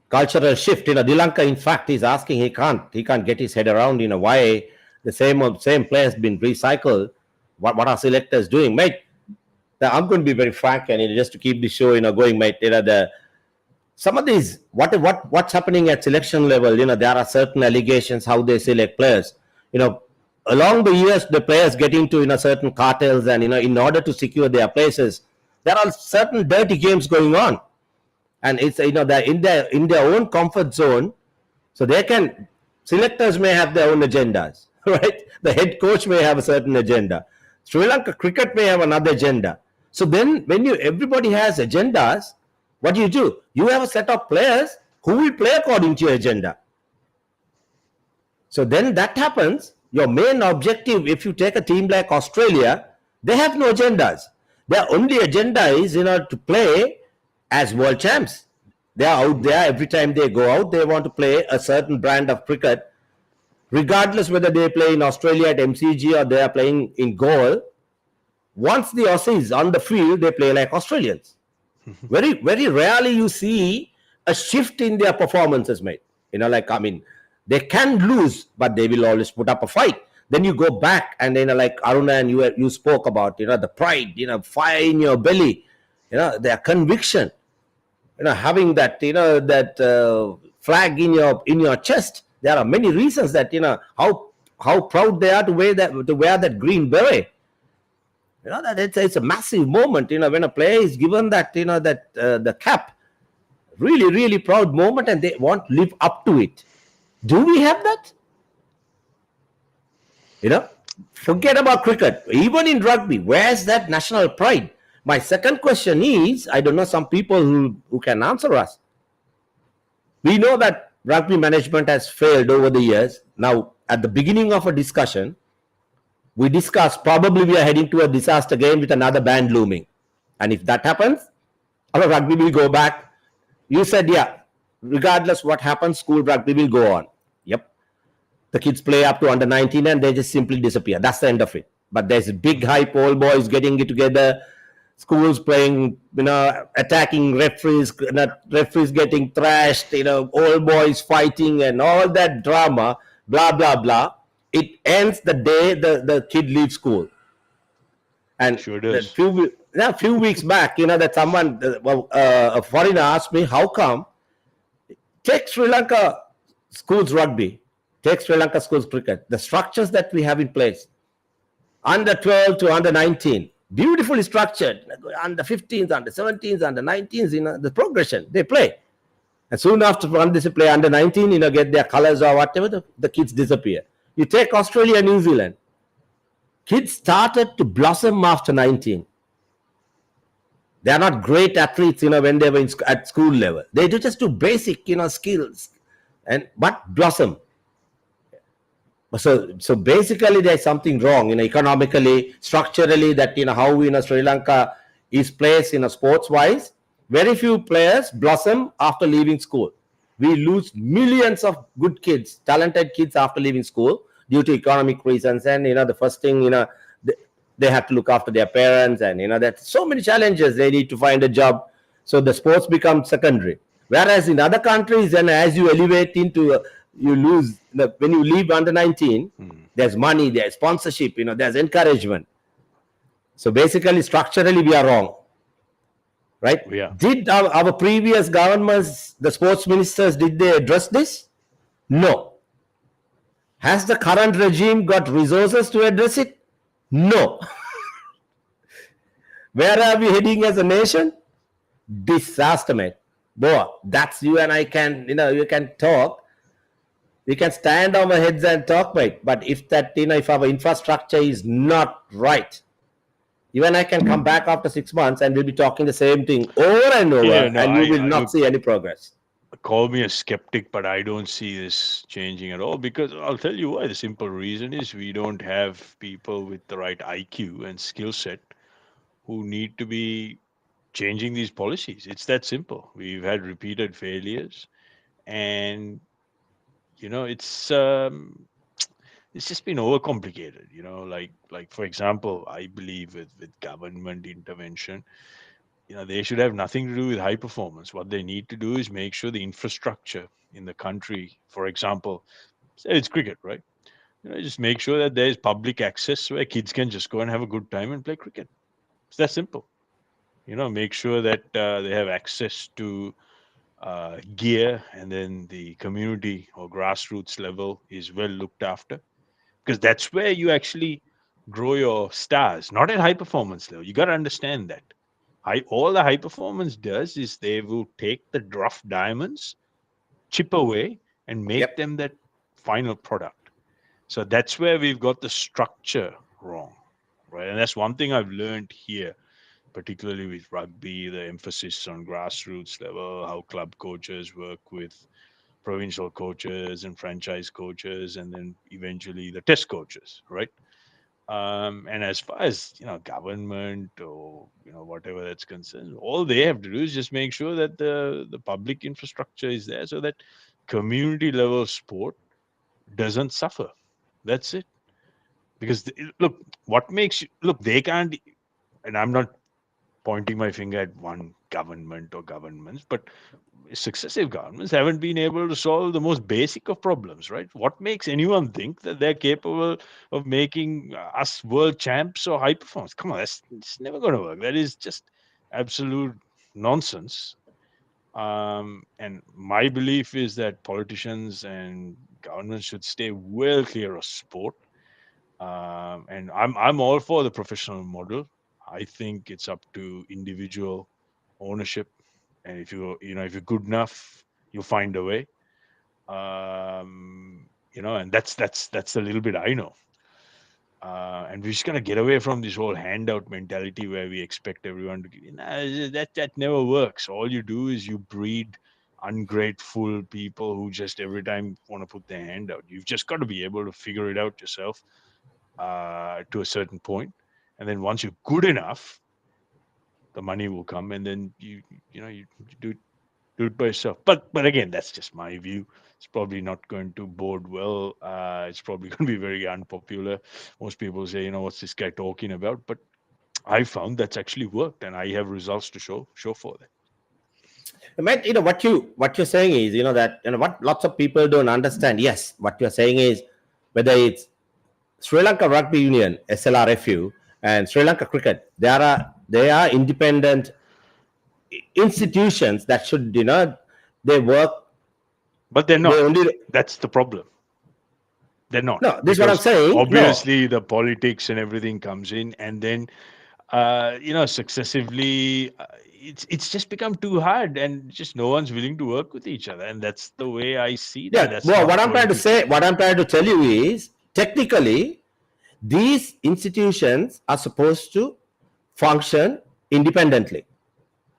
Cultural shift. Dilanka, in fact, is asking. He can't get his head around. Why the same players been recycled. What are selectors doing, mate? Now, I'm going to be very frank, and just to keep the show, going, mate. Some of these what's happening at selection level. There are certain allegations how they select players. Along the years, the players get into certain cartels, and in order to secure their places, there are certain dirty games going on, and it's they're in their own comfort zone, so they can. Selectors may have their own agendas, right? The head coach may have a certain agenda. Sri Lanka cricket may have another agenda. So then, when everybody has agendas, what do? You have a set of players who will play according to your agenda. So then that happens. Your main objective, if you take a team like Australia, they have no agendas. Their only agenda is, to play as world champs. They are out there every time they go out. They want to play a certain brand of cricket, regardless whether they play in Australia at MCG or they are playing in Galle. Once the Aussies on the field, they play like Australians. Very, very rarely you see a shift in their performances, mate. They can lose, but they will always put up a fight. Then you go back and like Aruna and you spoke about, the pride, fire in your belly, their conviction, having that, that flag in your chest. There are many reasons that how proud they are to wear that green beret. That it's a massive moment. When a player is given that the cap, really, really proud moment, and they want to live up to it. Do we have that? Forget about cricket. Even in rugby, where's that national pride? My second question is, I don't know some people who can answer us. We know that rugby management has failed over the years. Now, at the beginning of a discussion, we discussed probably we are heading to a disaster game with another ban looming. And if that happens, our rugby will go back. You said, yeah, regardless what happens, school rugby will go on. Yep. The kids play up to under 19 and they just simply disappear. That's the end of it. But there's a big hype, all boys getting it together, schools playing, attacking referees, referees getting thrashed, all boys fighting and all that drama, blah, blah, blah. It ends the day the kid leaves school. And sure does. A few weeks back, that someone, a foreigner asked me, how come? Take Sri Lanka schools rugby, take Sri Lanka schools cricket, the structures that we have in place, under 12 to under 19, beautifully structured, under 15s, under 17s, under 19s, the progression, they play. And soon after once they play under 19, get their colors or whatever, the kids disappear. You take Australia and New Zealand, kids started to blossom after 19. They are not great athletes, when they were at school level. They just do basic, skills, but blossom. So basically, there's something wrong, economically, structurally, that how Sri Lanka is placed sports wise. Very few players blossom after leaving school. We lose millions of good kids, talented kids after leaving school due to economic reasons. And the first thing they have to look after their parents, and that so many challenges. They need to find a job, so the sports become secondary. Whereas in other countries, and as you elevate into you lose when you leave under 19, there's money, there's sponsorship, there's encouragement. So basically, structurally, we are wrong, right? Yeah. Did our previous governments, the sports ministers, did they address this? No. Has the current regime got resources to address it? No. Where are we heading as a nation? Disaster, mate. Boy, that's you and I can, you can talk. We can stand on our heads and talk, mate. But if that, if our infrastructure is not right, you and I can come back after 6 months and we'll be talking the same thing over and over, and we will not see any progress. call me a skeptic, but I don't see this changing at all, because I'll tell you why. The simple reason is we don't have people with the right IQ and skill set who need to be changing these policies. It's that simple. We've had repeated failures, and it's just been overcomplicated. Like for example, I believe with government intervention, they should have nothing to do with high performance. What they need to do is make sure the infrastructure in the country, for example, say it's cricket, right? Just make sure that there's public access where kids can just go and have a good time and play cricket. It's that simple. Make sure that they have access to gear, and then the community or grassroots level is well looked after, because that's where you actually grow your stars, not at high performance level. You got to understand that. All the high performance does is they will take the rough diamonds, chip away, and make Yep. them that final product. So that's where we've got the structure wrong, right? And that's one thing I've learned here, particularly with rugby, the emphasis on grassroots level, how club coaches work with provincial coaches and franchise coaches, and then eventually the test coaches, right? And as far as government or whatever that's concerned, all they have to do is just make sure that the public infrastructure is there, so that community level sport doesn't suffer. That's it. Because look, what makes you look, they can't, and I'm not pointing my finger at one government or governments, but successive governments haven't been able to solve the most basic of problems, right? What makes anyone think that they're capable of making us world champs or high performance? Come on, it's never going to work. That is just absolute nonsense. And my belief is that politicians and governments should stay well clear of sport. And I'm all for the professional model. I think it's up to individual ownership, and if you're good enough, you'll find a way. And that's a little bit I know. And we're just gonna get away from this whole handout mentality where we expect everyone to give. Nah, that never works. All you do is you breed ungrateful people who just every time want to put their hand out. You've just got to be able to figure it out yourself to a certain point, and then once you're good enough, the money will come, and then you do it by yourself. But again, that's just my view. It's probably not going to bode well. It's probably going to be very unpopular. Most people say, what's this guy talking about? But I found that's actually worked, and I have results to show for that. Matt, what you're saying is, that what lots of people don't understand. Yes, what you're saying is, whether it's Sri Lanka Rugby Union (SLRFU) and Sri Lanka Cricket, they are independent institutions that should, they work. But they're They not. only That's the problem. They're not, no. This is what I'm because saying. No, obviously the politics and everything comes in, and then successively, it's just become too hard, and just no one's willing to work with each other, and that's the way I see that. yeah. That's Well, not what I'm trying going to to say, what change. I'm trying to tell you is, technically, these institutions are supposed to function independently,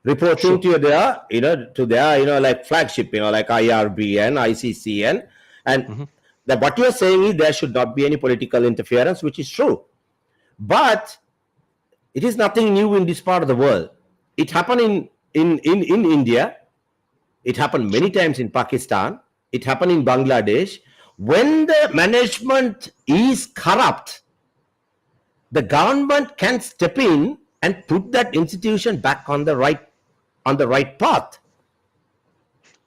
reporting Sure. to their like flagship, like IRB and ICCN, and Hmm. that what you are saying is there should not be any political interference, which is true. But it is nothing new in this part of the world. It happened in India. It happened many Sure. times in Pakistan. It happened in Bangladesh. When the management is corrupt, the government can step in and put that institution back on the right path.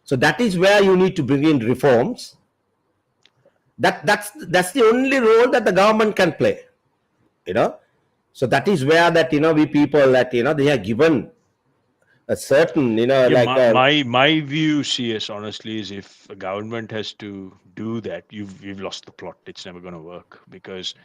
So that is where you need to bring in reforms. That's the only role that the government can play. You know, so that is where that we people that they are given a certain Yeah, like my view, CS, honestly, is if a government has to do that, you've lost the plot. It's never going to work, because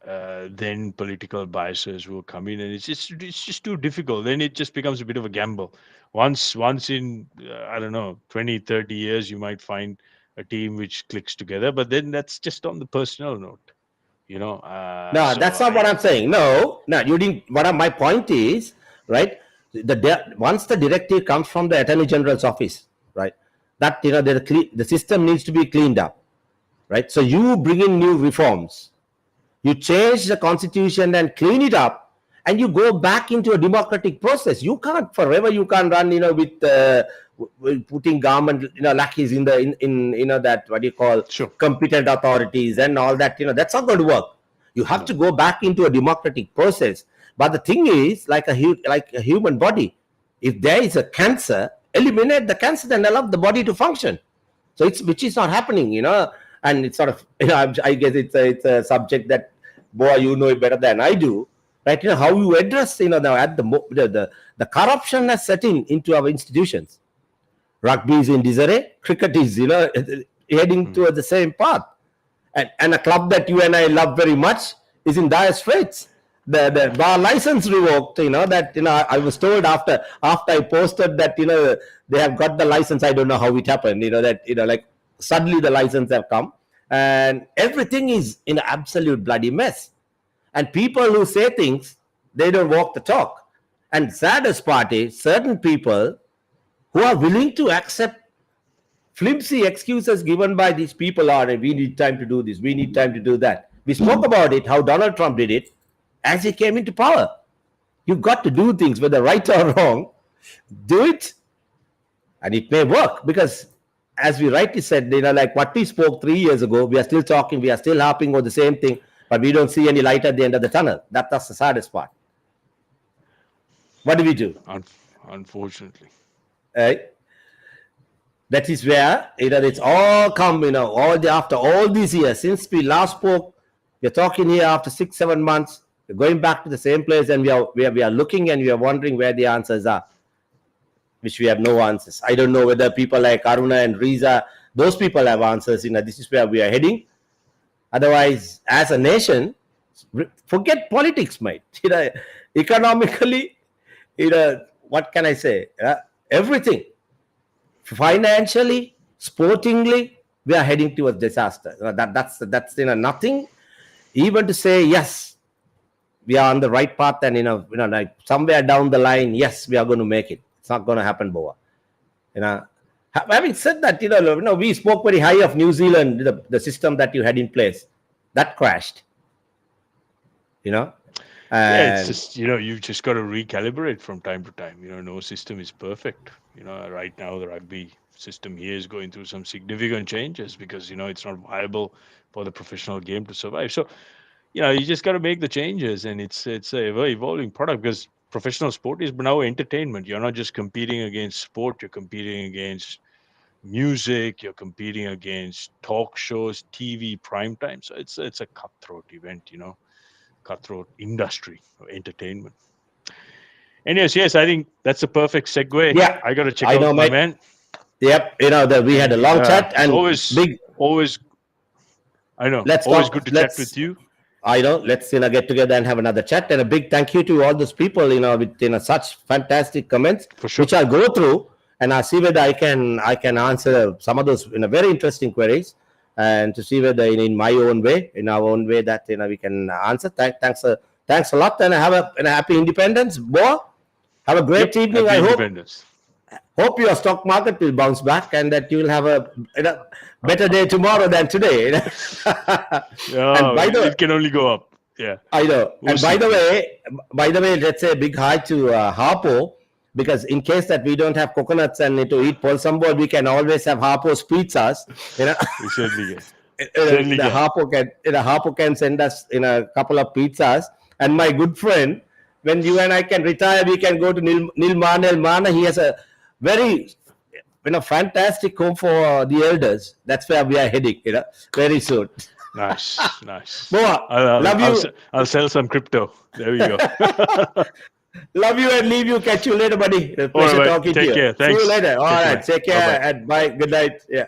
then political biases will come in, and it's just too difficult. Then it just becomes a bit of a gamble. Once in I don't know, 20, 30 years, you might find a team which clicks together, but then that's just on the personal note. no, So that's not what I I'm saying. No, you didn't. My point is, right. Once the directive comes from the Attorney General's office, right? that the system needs to be cleaned up, right? So you bring in new reforms, you change the constitution and clean it up, and you go back into a democratic process. You can't forever. You can't run, with putting government, lackeys in the in that, what do you call, Sure. competent authorities and all that. That's not going to work. You have to No. go back into a democratic process. But the thing is, like a human body, if there is a cancer, eliminate the cancer and allow the body to function. So it's which is not happening, and it's sort of, I guess it's a subject that, boy, you know it better than I do, right? How you address, now at the corruption has set into our institutions. Rugby is in disarray, cricket is, heading towards the same path, and a club that you and I love very much is in dire straits. The bar license revoked. I was told after I posted that they have got the license. I don't know how it happened. Like suddenly the license have come, and everything is in an absolute bloody mess. And people who say things, they don't walk the talk. And saddest part is certain people who are willing to accept flimsy excuses given by these people are, we need time to do this, we need time to do that. We spoke about it, how Donald Trump did it as he came into power. You've got to do things, whether right or wrong, do it, and it may work. Because as we rightly said, like what we spoke 3 years ago, we are still talking, we are still harping on the same thing, but we don't see any light at the end of the tunnel. That's the saddest part. What do we do? Unfortunately. That is where it's all come, after all these years since we last spoke. We're talking here after 6-7 months. We're going back to the same place, and we are looking and we are wondering where the answers are, which we have no answers. I don't know whether people like Aruna and Riza, those people have answers. This is where we are heading. Otherwise, as a nation, forget politics, mate. Economically, what can I say? Everything. Financially, sportingly, we are heading towards disaster. That's nothing even to say yes, we are on the right path, and like somewhere down the line, yes, we are going to make it. It's not going to happen, Boa. Having said that, we spoke very high of New Zealand, the system that you had in place, that crashed. Yeah, it's just you've just got to recalibrate from time to time. No system is perfect. Right now the rugby system here is going through some significant changes because it's not viable for the professional game to survive. So you just got to make the changes, and it's a ever evolving product, because professional sport is now entertainment. You're not just competing against sport, you're competing against music, you're competing against talk shows, TV, prime time. So it's a cutthroat event, cutthroat industry of entertainment. Anyways, yes, I think that's a perfect segue. Yeah, I got to check I out know, my mate. man. Yep, we had a long chat, and always I know. Let's always talk. good to chat with you. I know. Let's get together and have another chat. And a big thank you to all those people, with such fantastic comments, For sure. which I'll go through and I'll see whether I can answer some of those very interesting queries, and to see whether in my own way, in our own way, that we can answer. Thanks a lot, and have a happy Independence, Bo. Have a great evening. Happy I Independence. hope your stock market will bounce back, and that you will have a better day tomorrow than today. And by the way, it can only go up. Yeah, I know. We'll and by the way, let's say a big hi to Harpo, because in case that we don't have coconuts and to eat polsambol, we can always have Harpo's pizzas. We certainly can. Harpo can send us a couple of pizzas. And my good friend, when you and I can retire, we can go to Nilmanel Mana. He has a very fantastic home for the elders. That's where we are heading, very soon. Nice. Boa, love you. I'll sell some crypto. There we go. Love you and leave you. Catch you later, buddy. Pleasure right, talking to you. Take care. Thanks. See you later. All right. Take care. Bye-bye. And bye. Good night. Yeah.